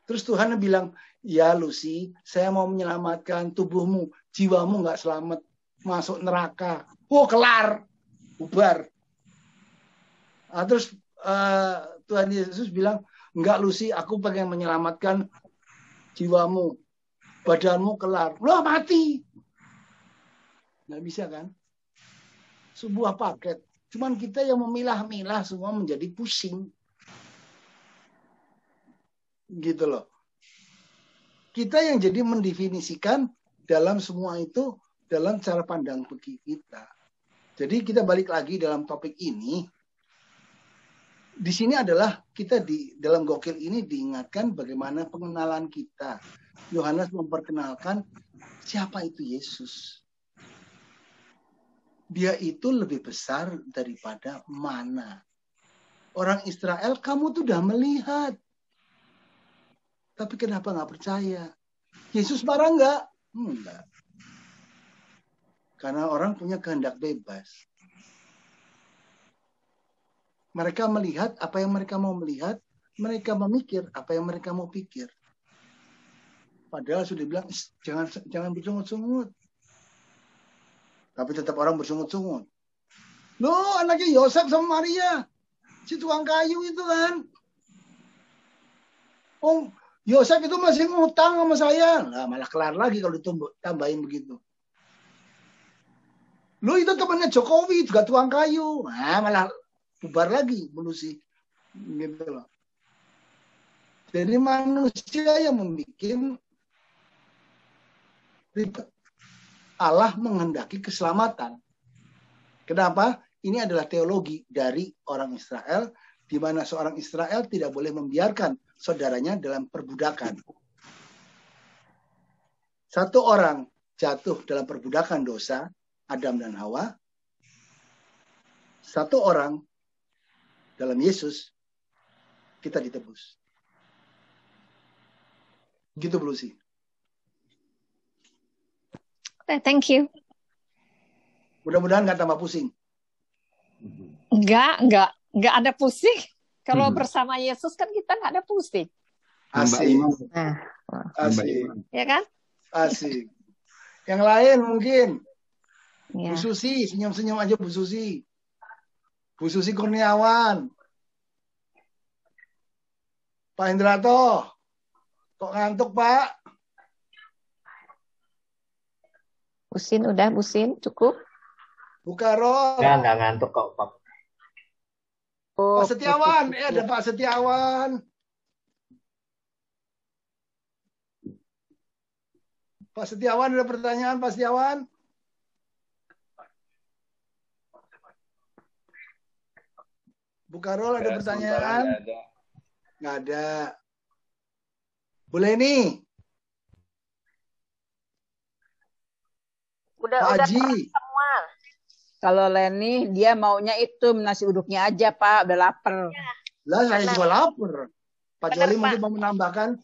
Terus Tuhan bilang, ya Lucy, saya mau menyelamatkan tubuhmu, jiwamu nggak selamat, masuk neraka. Oh, kelar, bubar. Nah, terus Tuhan Yesus bilang, enggak Lucy, aku pengen menyelamatkan jiwamu, badanmu kelar. Loh, mati. Nggak bisa kan? Sebuah paket. Cuman kita yang memilah-milah semua menjadi pusing. Gitu loh. Kita yang jadi mendefinisikan dalam semua itu dalam cara pandang kita. Jadi kita balik lagi dalam topik ini. Di sini adalah kita di dalam gokil ini diingatkan bagaimana pengenalan kita. Yohanes memperkenalkan siapa itu Yesus. Dia itu lebih besar daripada mana. Orang Israel, kamu tuh udah melihat. Tapi kenapa nggak percaya? Yesus marah nggak? Enggak. Karena orang punya kehendak bebas. Mereka melihat apa yang mereka mau melihat. Mereka memikir apa yang mereka mau pikir. Padahal sudah bilang, jangan bersungut-sungut. Tapi tetap orang bersungut-sungut. Loh, anaknya Yosef sama Maria. Si tukang kayu itu kan. Oh, Yosef itu masih ngutang sama saya. Nah, malah kelar lagi kalau ditambahin begitu. Loh, itu temannya Jokowi, juga tukang kayu. Nah, malah bubar lagi melusi. Gitu loh. Jadi manusia yang membuat ribet. Allah menghendaki keselamatan. Kenapa? Ini adalah teologi dari orang Israel, di mana seorang Israel tidak boleh membiarkan saudaranya dalam perbudakan. Satu orang jatuh dalam perbudakan dosa, Adam dan Hawa. Satu orang dalam Yesus, kita ditebus. Gitu, Lucy. Thank you. Mudah-mudahan nggak tambah pusing. Enggak ada pusing. Kalau bersama Yesus kan kita nggak ada pusing. Asik. Asik. Ya kan? Asik. Yang lain mungkin. Ya. Bu Susi, senyum-senyum aja Bu Susi. Bu Susi Kurniawan. Pak Indrato. Kok ngantuk, Pak? Busin, udah Busin, cukup? Buka roll. Nggak ngantuk kok, Pak. Pak Setiawan, ada Pak Setiawan. Pak Setiawan, ada pertanyaan Pak Setiawan? Buka roll, ada pertanyaan? Nggak ada. Boleh nih. Udah Haji. semua. Kalau Leni, dia maunya itu nasi uduknya aja, Pak. Udah lapar. Lah, saya juga lapar. Pak Joli mungkin mau menambahkan.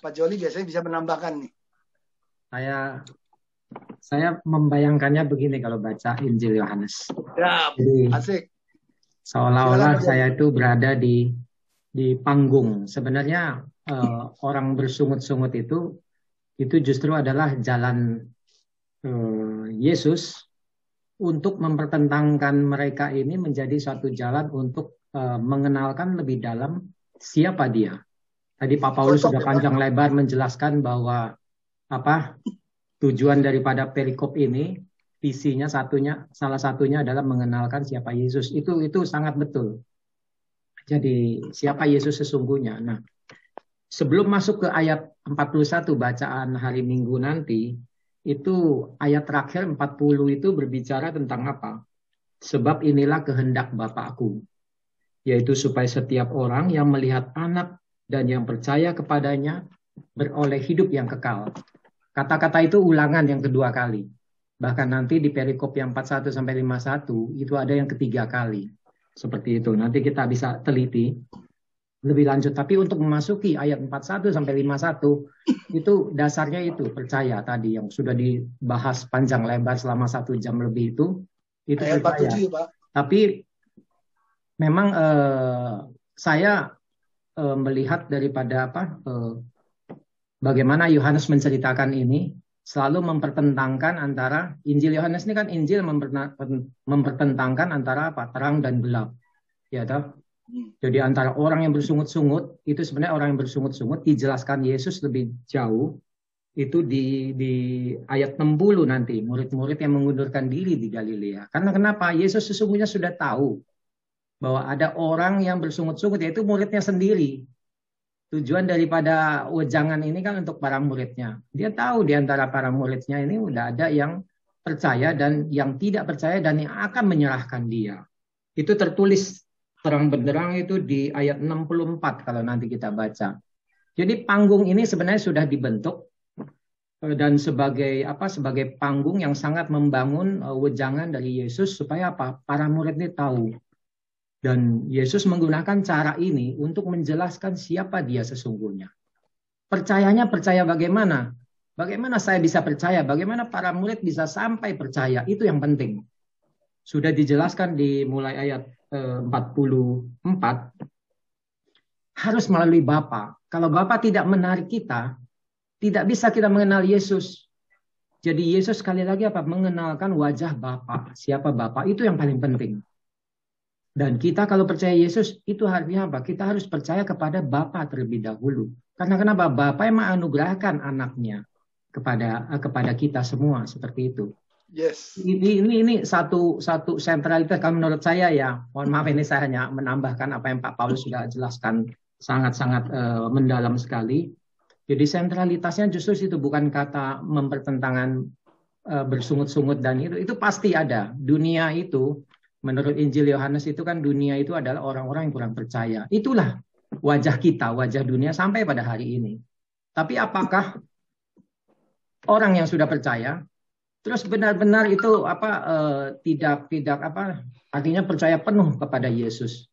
Pak Joli biasanya bisa menambahkan nih. Saya membayangkannya begini kalau baca Injil Yohanes. Ya, Jadi, asik. seolah-olah saya itu berada di panggung. Sebenarnya orang bersungut-sungut itu justru adalah jalan Yesus untuk mempertentangkan mereka ini menjadi suatu jalan untuk mengenalkan lebih dalam siapa dia. Tadi Pak Paulus sudah panjang lebar menjelaskan bahwa tujuan daripada perikop ini, visinya salah satunya adalah mengenalkan siapa Yesus. Itu sangat betul. Jadi siapa Yesus sesungguhnya. Nah, sebelum masuk ke ayat 41 bacaan hari Minggu nanti, itu ayat terakhir 40 itu berbicara tentang apa? Sebab inilah kehendak Bapakku, yaitu supaya setiap orang yang melihat Anak dan yang percaya kepadanya beroleh hidup yang kekal. Kata-kata itu ulangan yang kedua kali. Bahkan nanti di perikop yang 41 sampai 51 itu ada yang ketiga kali. Seperti itu. Nanti kita bisa teliti lebih lanjut. Tapi untuk memasuki ayat 41 sampai 51 itu dasarnya itu percaya tadi yang sudah dibahas panjang lebar selama 1 jam lebih itu ayat percaya. 47 Pak. Tapi memang saya melihat daripada bagaimana Yohanes menceritakan ini selalu mempertentangkan antara Injil Yohanes ini kan Injil mempertentangkan antara terang dan gelap, ya toh. Jadi antara orang yang bersungut-sungut itu sebenarnya orang yang bersungut-sungut dijelaskan Yesus lebih jauh itu di ayat 60 nanti murid-murid yang mengundurkan diri di Galilea. Karena kenapa? Yesus sesungguhnya sudah tahu bahwa ada orang yang bersungut-sungut, yaitu muridnya sendiri. Tujuan daripada wejangan ini kan untuk para muridnya. Dia tahu di antara para muridnya ini udah ada yang percaya dan yang tidak percaya dan yang akan menyerahkan dia. Itu tertulis terang benderang itu di ayat 64 kalau nanti kita baca. Jadi panggung ini sebenarnya sudah dibentuk dan sebagai panggung yang sangat membangun wejangan dari Yesus supaya para murid ini tahu. Dan Yesus menggunakan cara ini untuk menjelaskan siapa dia sesungguhnya. Percayanya percaya bagaimana? Bagaimana saya bisa percaya? Bagaimana para murid bisa sampai percaya? Itu yang penting. Sudah dijelaskan di mulai ayat 44. Harus melalui Bapa. Kalau Bapa tidak menarik kita, tidak bisa kita mengenal Yesus. Jadi Yesus sekali lagi mengenalkan wajah Bapa. Siapa Bapa? Itu yang paling penting. Dan kita kalau percaya Yesus, itu artinya apa? Kita harus percaya kepada Bapa terlebih dahulu. Karena kenapa? Bapa yang menganugerahkan anaknya kepada kita semua seperti itu. Yes. Ini satu sentralitas kalau menurut saya ya. Mohon maaf ini saya hanya menambahkan apa yang Pak Paulus sudah jelaskan sangat-sangat mendalam sekali. Jadi sentralitasnya justru itu bukan kata mempertentangkan bersungut-sungut dan itu pasti ada. Dunia itu menurut Injil Yohanes itu kan dunia itu adalah orang-orang yang kurang percaya. Itulah wajah kita, wajah dunia sampai pada hari ini. Tapi apakah orang yang sudah percaya terus benar-benar itu tidak artinya percaya penuh kepada Yesus?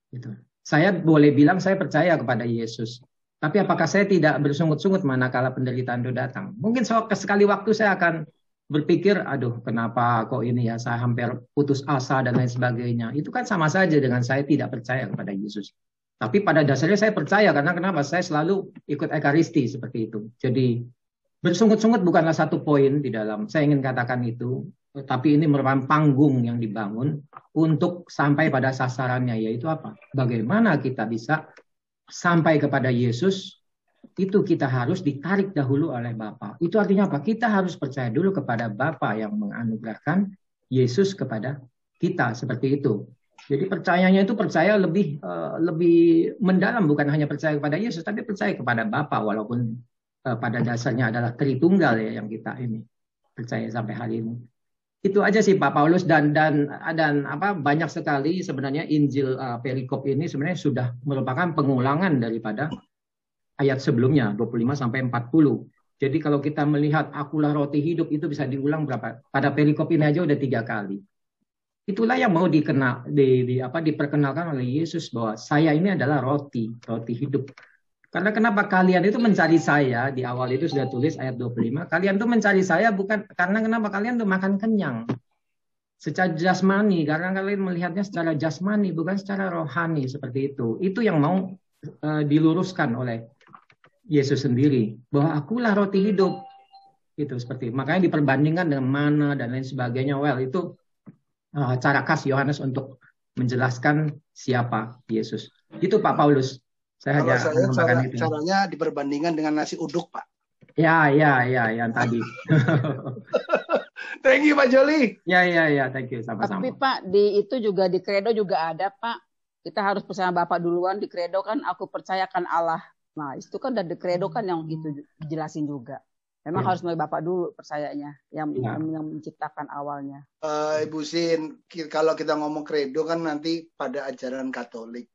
Gitu. Saya boleh bilang saya percaya kepada Yesus. Tapi apakah saya tidak bersungut-sungut manakala penderitaan itu datang? Mungkin sekali waktu saya akan berpikir, aduh kenapa kok ini ya, saya hampir putus asa dan lain sebagainya. Itu kan sama saja dengan saya tidak percaya kepada Yesus. Tapi pada dasarnya saya percaya, karena kenapa? Saya selalu ikut Ekaristi seperti itu. Jadi bersungut-sungut bukanlah satu poin di dalam, saya ingin katakan itu. Tapi ini merupakan panggung yang dibangun untuk sampai pada sasarannya, yaitu apa? Bagaimana kita bisa sampai kepada Yesus. Itu kita harus ditarik dahulu oleh Bapa. Itu artinya apa? Kita harus percaya dulu kepada Bapa yang menganugerahkan Yesus kepada kita seperti itu. Jadi percayanya itu percaya lebih mendalam, bukan hanya percaya kepada Yesus, tapi percaya kepada Bapa walaupun pada dasarnya adalah Tritunggal ya yang kita ini percaya sampai hari ini. Itu aja sih Pak Paulus dan banyak sekali sebenarnya Injil perikop ini sebenarnya sudah merupakan pengulangan daripada ayat sebelumnya 25 sampai 40. Jadi kalau kita melihat akulah roti hidup itu bisa diulang berapa? Pada perikop ini aja udah 3 kali. Itulah yang mau diperkenalkan oleh Yesus bahwa saya ini adalah roti hidup. Karena kenapa kalian itu mencari saya, di awal itu sudah tulis ayat 25, kalian tuh mencari saya bukan karena kenapa kalian tuh makan kenyang. Secara jasmani, karena kalian melihatnya secara jasmani bukan secara rohani seperti itu. Itu yang mau diluruskan oleh Yesus sendiri bahwa akulah roti hidup. Itu seperti makanya diperbandingkan dengan mana dan lain sebagainya. Well, itu cara khas Yohanes untuk menjelaskan siapa Yesus. Itu Pak Paulus. Saya Kalau hanya saya menambahkan itu. caranya diperbandingkan dengan nasi uduk, Pak. Ya, yang tadi. Thank you, Pak Joli. Ya, thank you, sama-sama. Tapi Pak, di itu juga di kredo juga ada Pak. Kita harus percaya Bapak duluan. Di kredo kan aku percayakan Allah. Nah itu kan dari kredo kan yang itu dijelasin juga. Memang harus mulai Bapak dulu percayanya, yang menciptakan awalnya. Ibu Sin, kalau kita ngomong kredo kan nanti pada ajaran Katolik.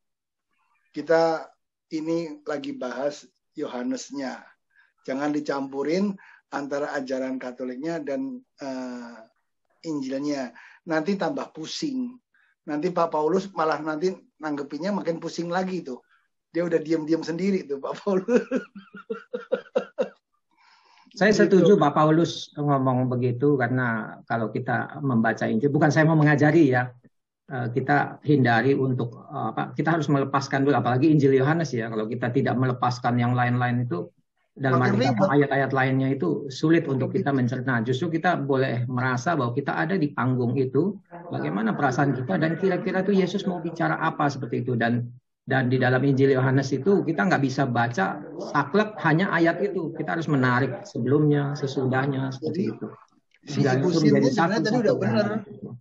Kita ini lagi bahas Yohanesnya. Jangan dicampurin antara ajaran Katoliknya dan Injilnya. Nanti tambah pusing. Nanti Pak Paulus malah nanti nanggepinnya makin pusing lagi tuh. Dia udah diam-diam sendiri tuh Pak Paulus. Saya setuju Pak Paulus ngomong begitu karena kalau kita membaca Injil, bukan saya mau mengajari ya, kita hindari untuk kita harus melepaskan dulu, apalagi Injil Yohanes ya. Kalau kita tidak melepaskan yang lain-lain itu, dalam arti ayat-ayat lainnya itu sulit untuk kita mencerna. Justru kita boleh merasa bahwa kita ada di panggung itu, bagaimana perasaan kita dan kira-kira itu Yesus mau bicara apa seperti itu. Dan di dalam Injil Yohanes itu kita nggak bisa baca saklek hanya ayat itu. Kita harus menarik sebelumnya, sesudahnya, seperti itu. Si Ibu Sin sebenarnya tadi udah benar.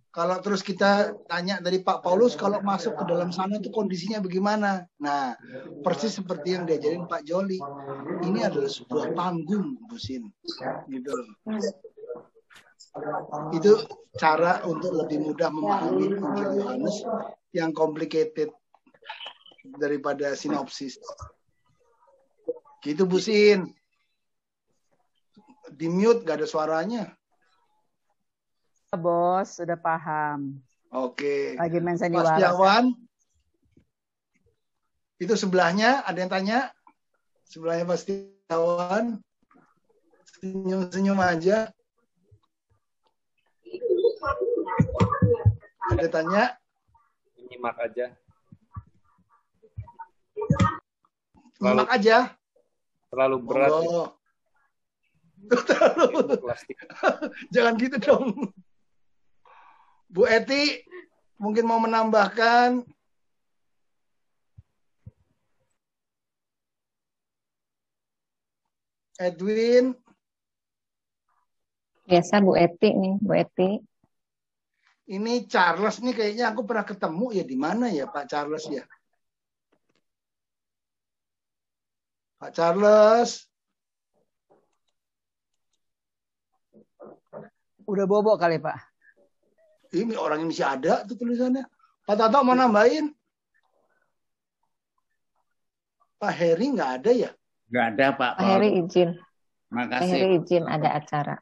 Kalau terus kita tanya dari Pak Paulus, kalau masuk ke dalam sana itu kondisinya bagaimana? Nah, persis seperti yang diajarin Pak Joli. Ini adalah sebuah panggung, Bu Sin. Gitu. Itu cara untuk lebih mudah memahami Injil Yohanes yang complicated daripada sinopsis. Gitu Bu Sin. Di mute gak ada suaranya. Bos, sudah paham. Oke. Lagi main Mas sandiwara. Tiawan. Itu sebelahnya ada yang tanya? Sebelahnya Mas Tiawan. Senyum-senyum aja. Ada tanya? Nyimak aja. Nyimak aja. Terlalu berat. Oh. Terlalu. Jangan gitu dong. Bu Eti mungkin mau menambahkan. Edwin. Biasa Bu Eti nih, Bu Eti. Ini Charles nih kayaknya aku pernah ketemu ya, di mana ya Pak Charles ya? Pak Charles. Udah bobo kali Pak. Ini orang ini masih ada tuh tulisannya. Pak Tato mau nambahin? Pak Heri nggak ada ya? Nggak ada Pak. Pak Heri izin. Makasih. Pak Heri izin ada acara.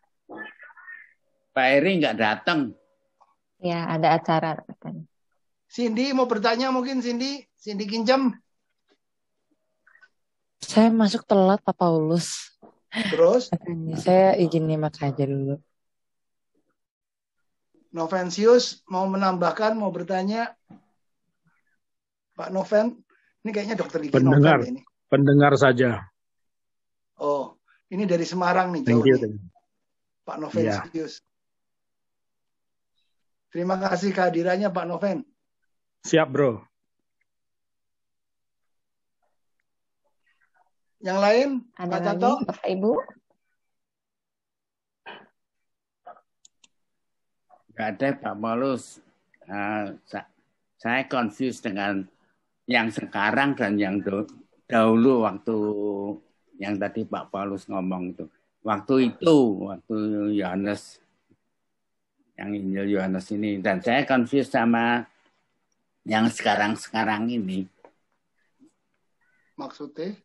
Pak Heri nggak datang. Ya ada acara katanya. Cindy mau bertanya mungkin Cindy Kinjem. Saya masuk telat Pak Paulus. Terus? Saya izin nyimak aja dulu. Novensius mau menambahkan, mau bertanya? Pak Noven, ini kayaknya dokter gigi Pendengar, Noven ini. Pendengar saja. Oh, ini dari Semarang nih, jauh nih. Pak Novensius. Terima kasih kehadirannya Pak Noven. Siap bro. Yang lain? Ada Pak lagi Tato? Bapak Ibu? Nggak ada Pak Paulus. Saya confused dengan yang sekarang dan yang dahulu waktu yang tadi Pak Paulus ngomong itu. Waktu Yohanes, yang Injil Yohanes ini. Dan saya confused sama yang sekarang ini. Maksudnya?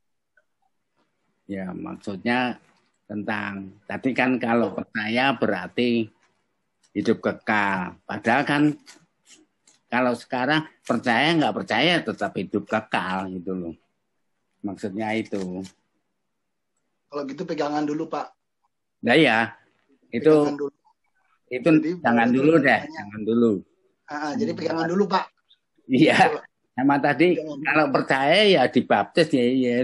Ya maksudnya tentang, tadi kan kalau percaya berarti hidup kekal. Padahal kan kalau sekarang percaya nggak percaya tetap hidup kekal gitu loh. Maksudnya itu. Kalau gitu pegangan dulu Pak. Nah ya, itu Jadi, jangan dulu deh, jangan dulu. Jadi pegangan dulu Pak. Iya, sama tadi kalau percaya ya dibaptis ya.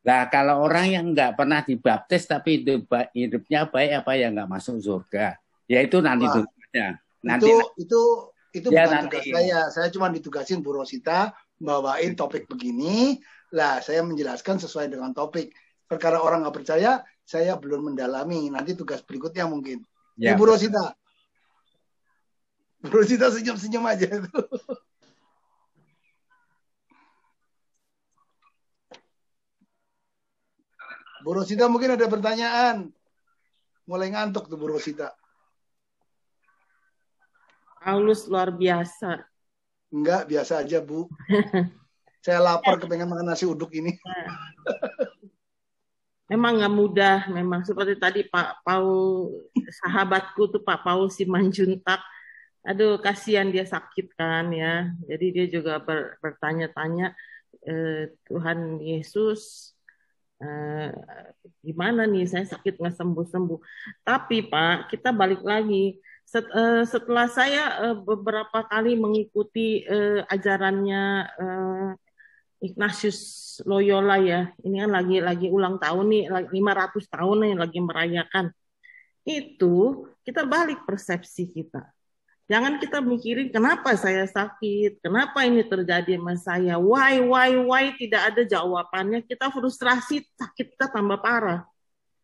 Nah kalau orang yang nggak pernah dibaptis tapi hidupnya baik apa ya nggak masuk surga. Ya itu nanti dulu aja. Nanti itu bukan tugas saya. Saya cuma ditugasin Bu Rosita bawain topik begini. Lah, saya menjelaskan sesuai dengan topik. Perkara orang nggak percaya, saya belum mendalami. Nanti tugas berikutnya mungkin. Ya, Ibu Rosita. Bu Rosita senyum-senyum aja. Bu Rosita mungkin ada pertanyaan. Mulai ngantuk tuh Bu Rosita. Paulus luar biasa. Enggak, biasa aja Bu. Saya lapar kepengen makan nasi uduk ini. Memang nggak mudah, memang seperti tadi Pak Paul, sahabatku tuh Pak Paul Simanjuntak. Aduh, kasihan dia sakit kan ya. Jadi dia juga bertanya-tanya, Tuhan Yesus, gimana nih saya sakit nggak sembuh-sembuh. Tapi Pak, kita balik lagi. Setelah saya beberapa kali mengikuti ajarannya Ignatius Loyola ya, ini kan lagi ulang tahun nih, 500 tahun nih lagi merayakan. Itu kita balik persepsi kita. Jangan kita mikirin kenapa saya sakit, kenapa ini terjadi sama saya, why, tidak ada jawabannya. Kita frustrasi, sakit kita tambah parah.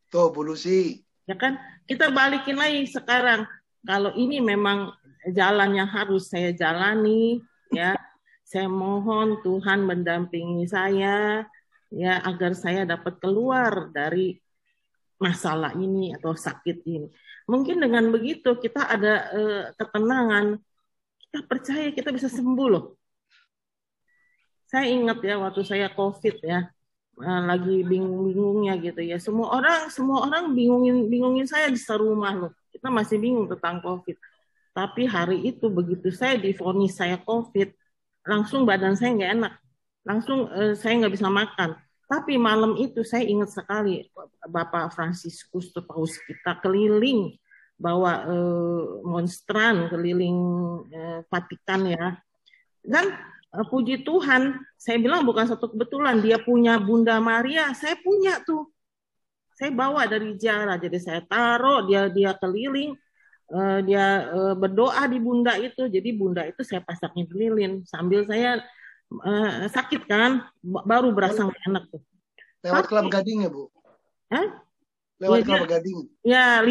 Tuh Bu Lucy. Ya kan, kita balikin lagi sekarang. Kalau ini memang jalan yang harus saya jalani, ya. Saya mohon Tuhan mendampingi saya ya agar saya dapat keluar dari masalah ini atau sakit ini. Mungkin dengan begitu kita ada ketenangan, kita percaya kita bisa sembuh loh. Saya ingat ya waktu saya COVID ya, lagi bingung-bingungnya gitu ya. Semua orang bingungin saya di serumah loh. Kita masih bingung tentang COVID. Tapi hari itu begitu saya divonis saya COVID, langsung badan saya nggak enak, langsung saya nggak bisa makan. Tapi malam itu saya ingat sekali Bapak Fransiskus tuh paus kita keliling bawa monstran keliling Vatikan ya. Dan puji Tuhan, saya bilang bukan satu kebetulan, dia punya Bunda Maria, saya punya tuh. Saya bawa dari Jara, jadi saya taruh, dia keliling. Dia berdoa di bunda itu, jadi bunda itu saya pasangin lilin sambil saya sakit kan, baru berasa nggak enak tuh. Lewat Kelapa Gading ya Bu? Hah? Lewat Kelapa Gading. Ya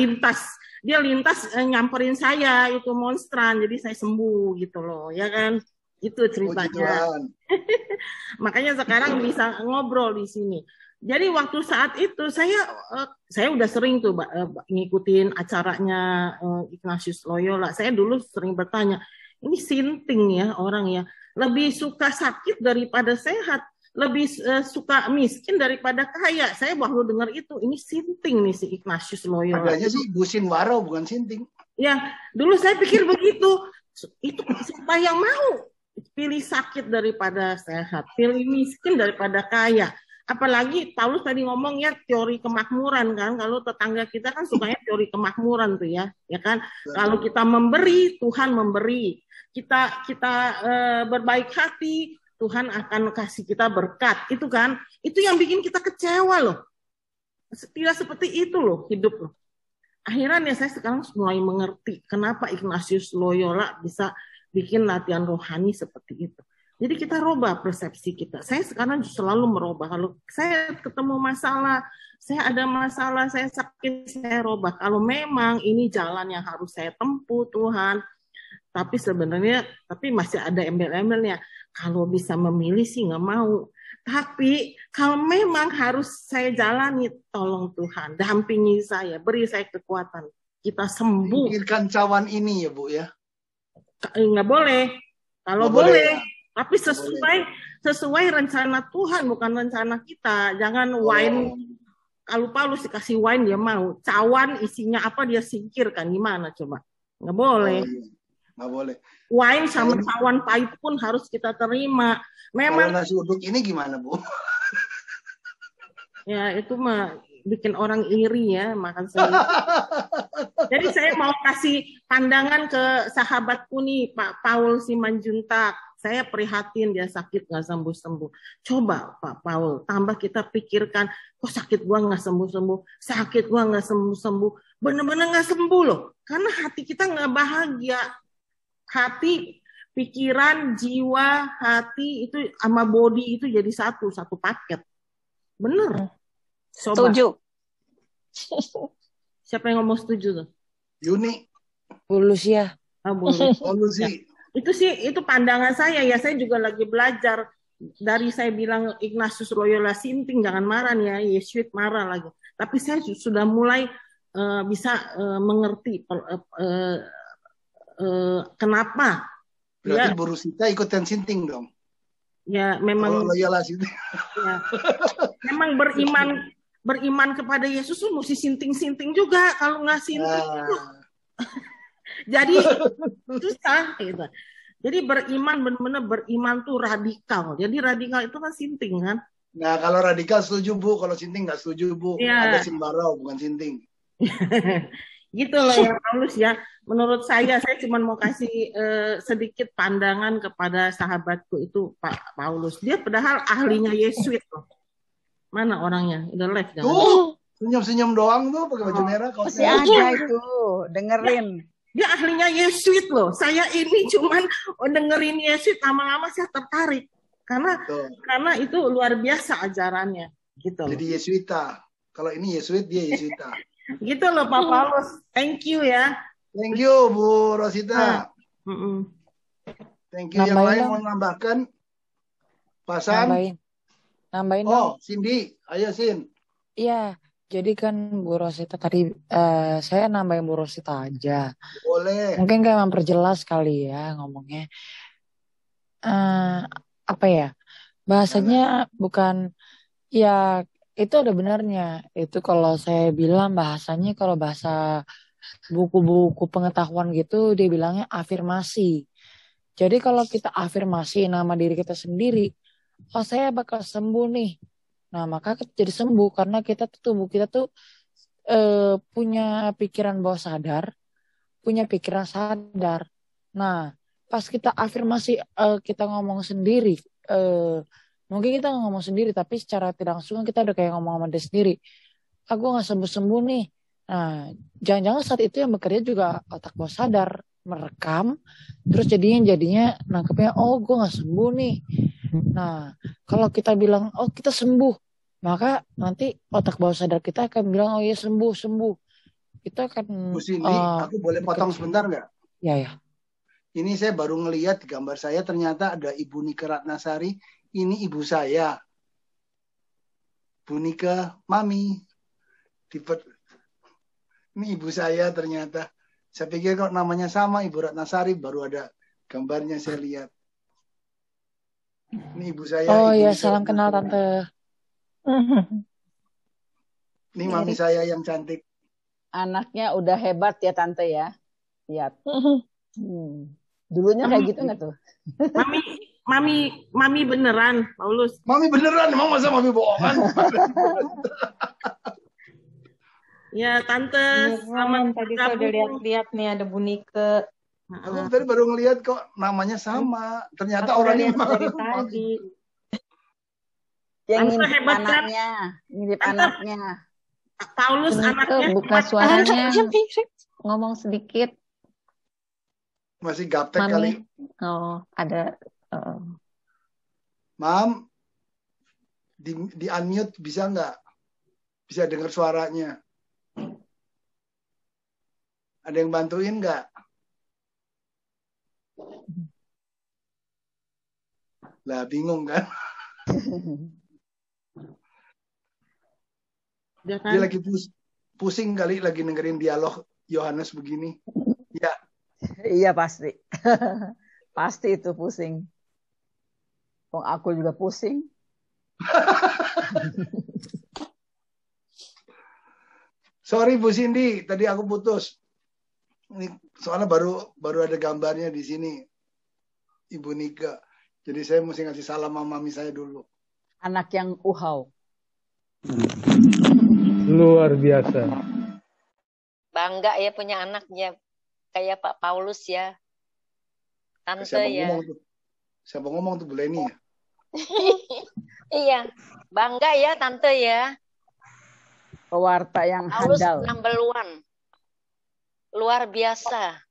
dia lintas nyamperin saya itu monstran, jadi saya sembuh gitu loh, ya kan? Itu ceritanya. Makanya sekarang bisa ngobrol di sini. Jadi waktu saat itu saya udah sering tuh ngikutin acaranya Ignatius Loyola. Saya dulu sering bertanya, ini sinting ya orang ya, lebih suka sakit daripada sehat, lebih suka miskin daripada kaya. Saya waktu dengar itu, ini sinting nih si Ignatius Loyola. Adanya sih busin waro bukan sinting. Ya, dulu saya pikir begitu. Itu siapa yang mau pilih sakit daripada sehat, pilih miskin daripada kaya? Apalagi Paulus tadi ngomong ya teori kemakmuran kan, kalau tetangga kita kan sukanya teori kemakmuran tuh ya kan. Kalau kita memberi, Tuhan memberi. Kita berbaik hati, Tuhan akan kasih kita berkat. Itu kan, itu yang bikin kita kecewa loh. Tidak seperti itu loh hidup loh. Akhirnya saya sekarang mulai mengerti kenapa Ignatius Loyola bisa bikin latihan rohani seperti itu. Jadi kita rubah persepsi kita. Saya sekarang selalu merubah. Kalau saya ketemu masalah, saya ada masalah, saya sakit, saya rubah. Kalau memang ini jalan yang harus saya tempuh, Tuhan. Tapi sebenarnya, masih ada embel-embelnya. Kalau bisa memilih sih nggak mau. Tapi kalau memang harus saya jalani, tolong Tuhan, dampingi saya, beri saya kekuatan. Kita sembuh. Pikirkan cawan ini ya Bu ya. Nggak boleh. Kalau boleh. Tapi sesuai rencana Tuhan, bukan rencana kita. Jangan wine, kalau Paulus dikasih wine dia mau. Cawan isinya apa dia singkirkan, gimana coba? Nggak boleh. Nggak boleh. Wine sama cawan pahit pun harus kita terima. Memang. Kalau nasi uduk ini gimana Bu? Ya itu mah bikin orang iri ya makan saya. Jadi saya mau kasih pandangan ke sahabatku nih Pak Paul Simanjuntak. Saya prihatin dia sakit nggak sembuh-sembuh. Coba Pak Paul, tambah kita pikirkan, kok sakit gua nggak sembuh-sembuh, sakit gua nggak sembuh-sembuh, benar-benar nggak sembuh loh. Karena hati kita nggak bahagia. Hati pikiran, jiwa, hati itu sama body itu jadi satu paket. Bener. Sobat. Setuju. Siapa yang ngomong setuju tuh? Yuni. Bulus ya. Bulus sih. Itu pandangan saya ya. Saya juga lagi belajar. Dari saya bilang Ignatius Loyola Sinting jangan marah nih ya, Yesuit marah lagi. Tapi saya sudah mulai bisa mengerti kenapa. Berarti Ya, Bu Rosita ikutan Sinting dong. Ya memang. Kalau Loyola Sinting. Ya, memang beriman kepada Yesus tuh mesti sinting-sinting juga. Kalau nggak sinting jadi susah gitu. Jadi beriman benar-benar beriman tuh radikal. Jadi radikal itu kan sinting kan. Nah kalau radikal setuju Bu, kalau sinting nggak setuju Bu. Ya. Ada simbarau bukan sinting. Gitu loh ya Paulus ya. Menurut saya cuma mau kasih sedikit pandangan kepada sahabatku itu Pak Paulus. Dia padahal ahlinya Yesuit loh. Mana orangnya? Udah live jangan. Tuh, senyum-senyum doang tuh pakai baju merah. Masih ada itu, dengerin. Dia ahlinya Yesuit loh. Saya ini cuman dengerin Yesuit, lama-lama saya tertarik. Karena itu luar biasa ajarannya. Gitu. Jadi Yesuita. Kalau ini Yesuit, dia Yesuita. Gitu loh Pak Paulus. Thank you ya. Thank you Bu Rosita. Thank you. Yang lain mau menambahkan? Pasan? Nambahin dong. Cindy. Ayo Sin. Iya. Jadi kan Bu Rosita tadi, saya nambahin Bu Rosita aja. Boleh. Mungkin kayak memperjelas kali ya ngomongnya. Apa ya? Bahasanya bukan, ya itu ada benarnya. Itu kalau saya bilang bahasanya, kalau bahasa buku-buku pengetahuan gitu, dia bilangnya afirmasi. Jadi kalau kita afirmasi nama diri kita sendiri, oh saya bakal sembuh nih. Nah, maka kita jadi sembuh karena tubuh kita tuh punya pikiran bawah sadar, punya pikiran sadar. Nah, pas kita afirmasi kita ngomong sendiri, mungkin kita ngomong sendiri tapi secara tidak langsung kita udah kayak ngomong sama diri sendiri. Aku nggak sembuh-sembuh nih. Nah, jangan-jangan saat itu yang bekerja juga otak bawah sadar merekam, terus jadinya nangkepnya oh gue nggak sembuh nih. Nah, kalau kita bilang, oh kita sembuh, maka nanti otak bawah sadar kita akan bilang, oh iya sembuh. Kita akan... Bu Cindy, aku boleh potong sebentar nggak? Ya. Ini saya baru ngelihat di gambar saya, ternyata ada Ibu Nika Ratnasari. Ini ibu saya. Bu Nika, Mami. Ini ibu saya ternyata. Saya pikir kok namanya sama, Ibu Ratnasari, baru ada gambarnya saya lihat. Ini ibu saya. Oh iya, salam kenal Tante. Ini mami saya yang cantik. Anaknya udah hebat ya Tante ya. Lihat. Dulunya kayak gitu nggak tuh? Mami beneran, Paulus. Mami beneran, emang masa mami bohongan? Ya Tante, selamat tadi saya udah lihat-lihat nih ada Bunike. Aku tadi baru ngelihat kok namanya sama. Ternyata orangnya memang dari tadi. Yang mirip anaknya. Paulus anaknya. Buka suaranya. Ngomong sedikit. Masih gaptek kali. Oh, ada. Mam, di unmute bisa nggak? Bisa dengar suaranya. Ada yang bantuin nggak? Lah bingung kan? Dia lagi pusing kali lagi dengerin dialog Yohanes begini. Ya. Iya pasti. Pasti itu pusing. Kok aku juga pusing. Sorry Bu Cindy, tadi aku putus. Ini soalnya baru ada gambarnya di sini. Ibu Nika. Jadi saya mesti ngasih salam sama mami saya dulu. Anak yang uhau. Luar biasa. Bangga ya punya anaknya kayak Pak Paulus ya. Tante Siapa ngomong tuh Bu Leni ya? Iya, bangga ya Tante ya. Pewarta yang Paulus handal. number 1. Luar biasa.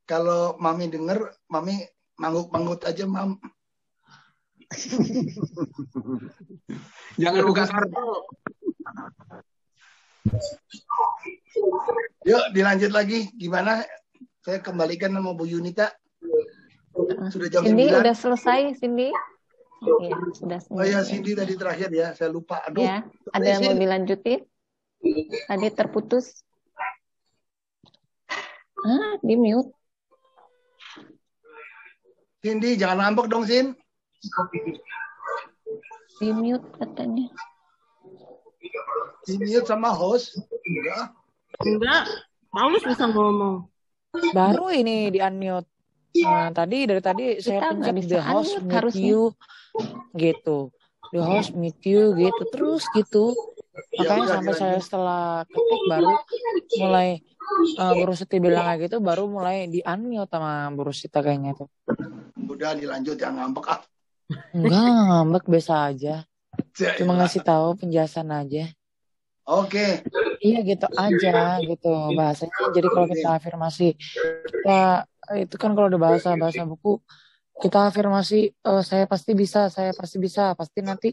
Kalau Mami denger, Mami manggut-manggut aja, Mam. Jangan buka kartu. Yuk dilanjut lagi. Gimana? Saya kembalikan sama Bu Yunita. Sudah jam Cindy 9. udah selesai, Cindy? Iya, sudah selesai. Oh ya, Cindy tadi terakhir ya. Saya lupa. Aduh. Ya, ada yang mau dilanjutin? Tadi terputus. Di mute. Cindy, jangan ngambek dong, Sin. Di mute katanya. Di mute sama host. Enggak. Paulus bisa ngomong. Baru ini di unmute. Nah, dari tadi saya Kita nggak pencet bisa the host unmute mute harusnya. you gitu. The host mute you gitu terus gitu. Makanya udah, sampai saya dilanjut. setelah ketik baru mulai Bu Rusiti bilang kayak gitu baru mulai di unmute sama Bu Rusita kayaknya tuh. Udah dilanjut, jangan ngambek ah. Enggak ngambek biasa aja. Cuma Yaelah. ngasih tahu penjelasan aja. Oke. Iya gitu aja gitu bahasanya. Jadi kalau kita afirmasi kita itu kan kalau udah bahasa buku kita afirmasi saya pasti bisa, pasti nanti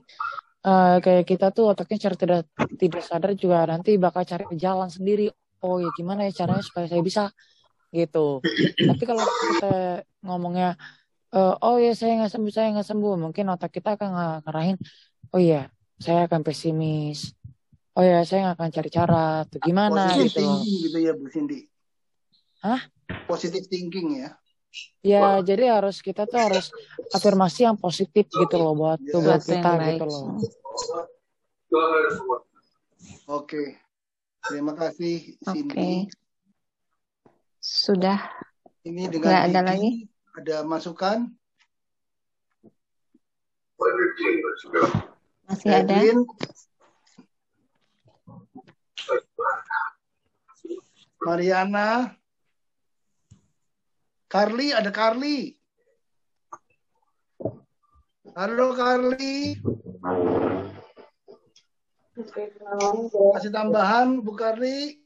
kayak kita tuh otaknya cara tidak sadar juga nanti bakal cari jalan sendiri. Oh ya gimana ya caranya supaya saya bisa gitu. Tapi kalau kita ngomongnya oh ya saya nggak sembuh, mungkin otak kita akan ngarahin oh ya saya akan pesimis. Oh ya, saya nggak akan cari cara tuh gimana Positive gitu loh. thinking gitu ya, Bu Cindy. Hah? Positive thinking ya. Ya, jadi kita tuh harus afirmasi yang positif gitu loh buat tubuh Sesuatu yang kita baik. gitu loh. Oke. Terima kasih Oke. Cindy. Sudah. Ini Nggak dengan ada Didi lagi? ada masukan? Masih ada? Edwin, Mariana, Carly, ada Carly. Halo Carly. Kasih tambahan Bu Carly.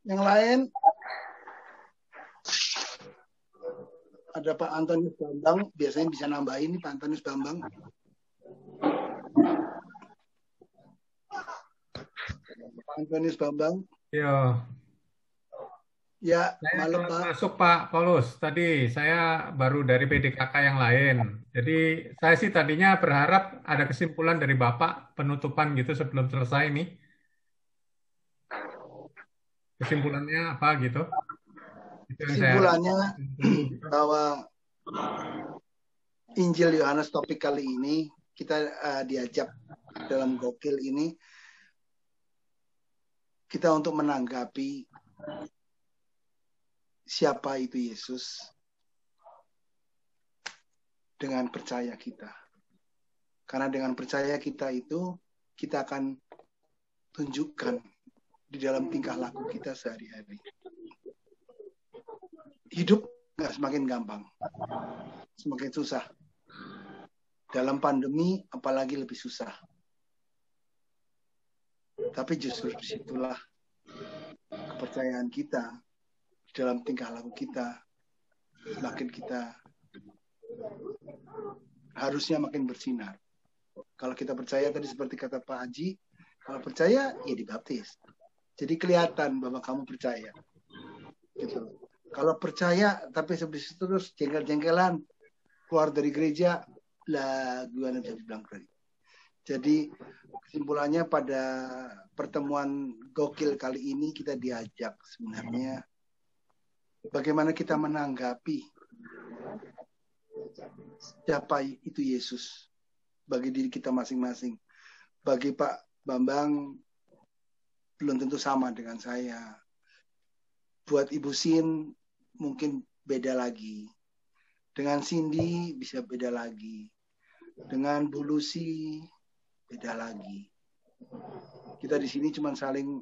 Yang lain? Ada Pak Antonius Bambang, biasanya bisa nambahin nih Pak Antonius Bambang. Pak Antonius Bambang. Yo, Ya, saya malam ikut Pak. masuk Pak Paulus. Tadi saya baru dari PDKK yang lain. Jadi saya sih tadinya berharap ada kesimpulan dari Bapak penutupan gitu sebelum selesai nih. Kesimpulannya apa gitu? Itu yang saya Kesimpulannya tunggu gitu. bahwa Injil Yohanes topik kali ini kita diajak dalam gokil ini kita untuk menanggapi siapa itu Yesus dengan percaya kita. Karena dengan percaya kita itu kita akan tunjukkan di dalam tingkah laku kita sehari-hari. Hidup nggak semakin gampang, semakin susah. Dalam pandemi apalagi lebih susah. Tapi justru disitulah kepercayaan kita dalam tingkah laku kita makin kita harusnya makin bersinar. Kalau kita percaya tadi seperti kata Pak Haji, kalau percaya ya dibaptis. Jadi kelihatan bahwa kamu percaya. Gitu. Kalau percaya tapi sebelum terus jengkel-jengkelan keluar dari gereja lah gimana bisa dibilang kredit. Jadi kesimpulannya pada pertemuan gokil kali ini kita diajak sebenarnya bagaimana kita menanggapi siapa itu Yesus bagi diri kita masing-masing. Bagi Pak Bambang belum tentu sama dengan saya. Buat Ibu Sin mungkin beda lagi. Dengan Cindy bisa beda lagi. Dengan Bu Lucy beda lagi. Kita di sini cuma saling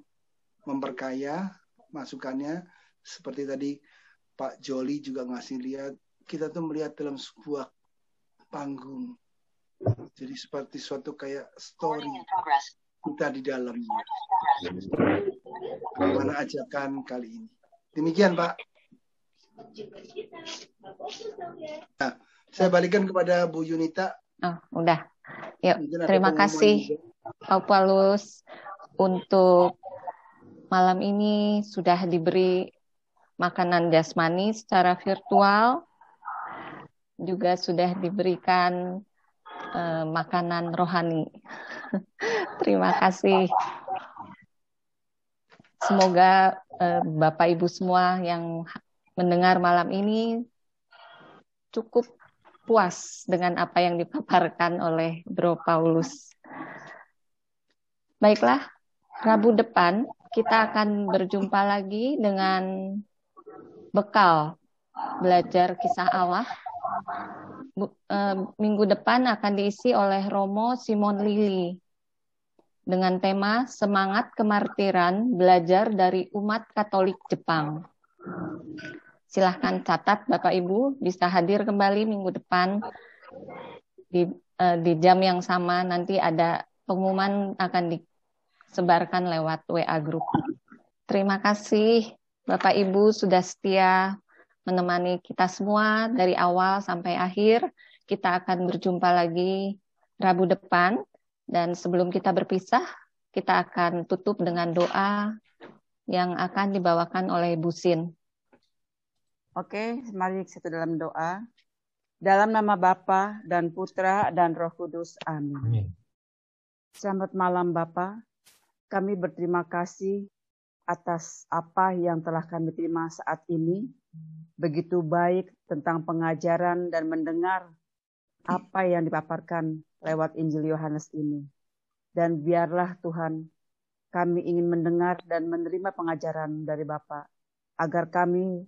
memperkaya masukannya. Seperti tadi Pak Joli juga ngasih lihat, kita tuh melihat dalam sebuah panggung. Jadi seperti suatu kayak story kita di dalamnya. Bagaimana ajakan kali ini? Demikian, Pak. Nah, saya balikan kepada Bu Yunita. Oh, udah. Yuk, Mungkin ada terima pengumuman kasih juga. Pak Paulus untuk malam ini sudah diberi makanan jasmani secara virtual, juga sudah diberikan makanan rohani. Terima kasih. Semoga Bapak Ibu semua yang mendengar malam ini cukup puas dengan apa yang dipaparkan oleh Bro Paulus. Baiklah, Rabu depan kita akan berjumpa lagi dengan bekal belajar kisah Allah. Minggu depan akan diisi oleh Romo Simon Lili dengan tema Semangat Kemartiran Belajar dari Umat Katolik Jepang. Silahkan catat Bapak Ibu, bisa hadir kembali minggu depan di jam yang sama. Nanti ada pengumuman akan disebarkan lewat WA Group. Terima kasih Bapak Ibu sudah setia menemani kita semua dari awal sampai akhir. Kita akan berjumpa lagi Rabu depan. Dan sebelum kita berpisah, kita akan tutup dengan doa yang akan dibawakan oleh Bu Sin. Oke, mari kita dalam doa. Dalam nama Bapa dan Putra dan Roh Kudus. Amin. Selamat malam Bapa. Kami berterima kasih atas apa yang telah kami terima saat ini. Begitu baik tentang pengajaran dan mendengar apa yang dipaparkan lewat Injil Yohanes ini. Dan biarlah Tuhan, kami ingin mendengar dan menerima pengajaran dari Bapa, agar kami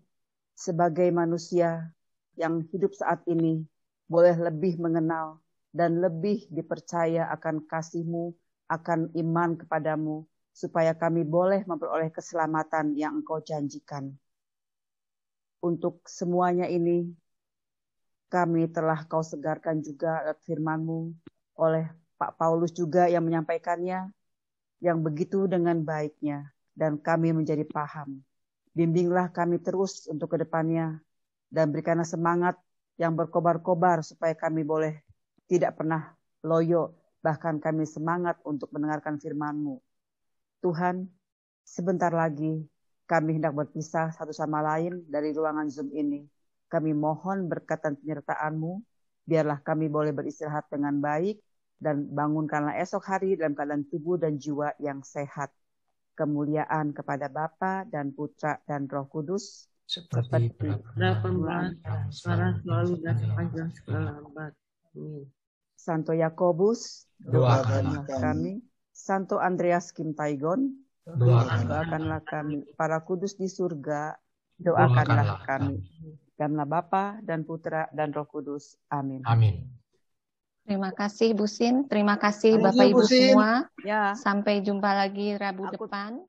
sebagai manusia yang hidup saat ini boleh lebih mengenal dan lebih dipercaya akan kasih-Mu, akan iman kepadamu, supaya kami boleh memperoleh keselamatan yang Engkau janjikan. Untuk semuanya ini, kami telah Kau segarkan juga lewat firman-Mu oleh Pak Paulus juga yang menyampaikannya, yang begitu dengan baiknya, dan kami menjadi paham. Bimbinglah kami terus untuk ke depannya, dan berikanlah semangat yang berkobar-kobar supaya kami boleh tidak pernah loyo, bahkan kami semangat untuk mendengarkan firman-Mu. Tuhan, sebentar lagi kami hendak berpisah satu sama lain dari ruangan Zoom ini. Kami mohon berkat dan penyertaan-Mu, biarlah kami boleh beristirahat dengan baik, dan bangunkanlah esok hari dalam keadaan tubuh dan jiwa yang sehat. Kemuliaan kepada Bapa dan Putra dan Roh Kudus seperti permulaan sekarang selalu dan sepanjang segala abad. Amin. Santo Yakobus, doakanlah kami. Santo Andreas Kim Taigon, doakanlah kami. Para kudus di surga, doakanlah kami. Dalam nama Bapa dan Putra dan Roh Kudus. Amin. Amin. Terima kasih Bu Sin, terima kasih Bapak Ibu semua. Sampai jumpa lagi Rabu depan.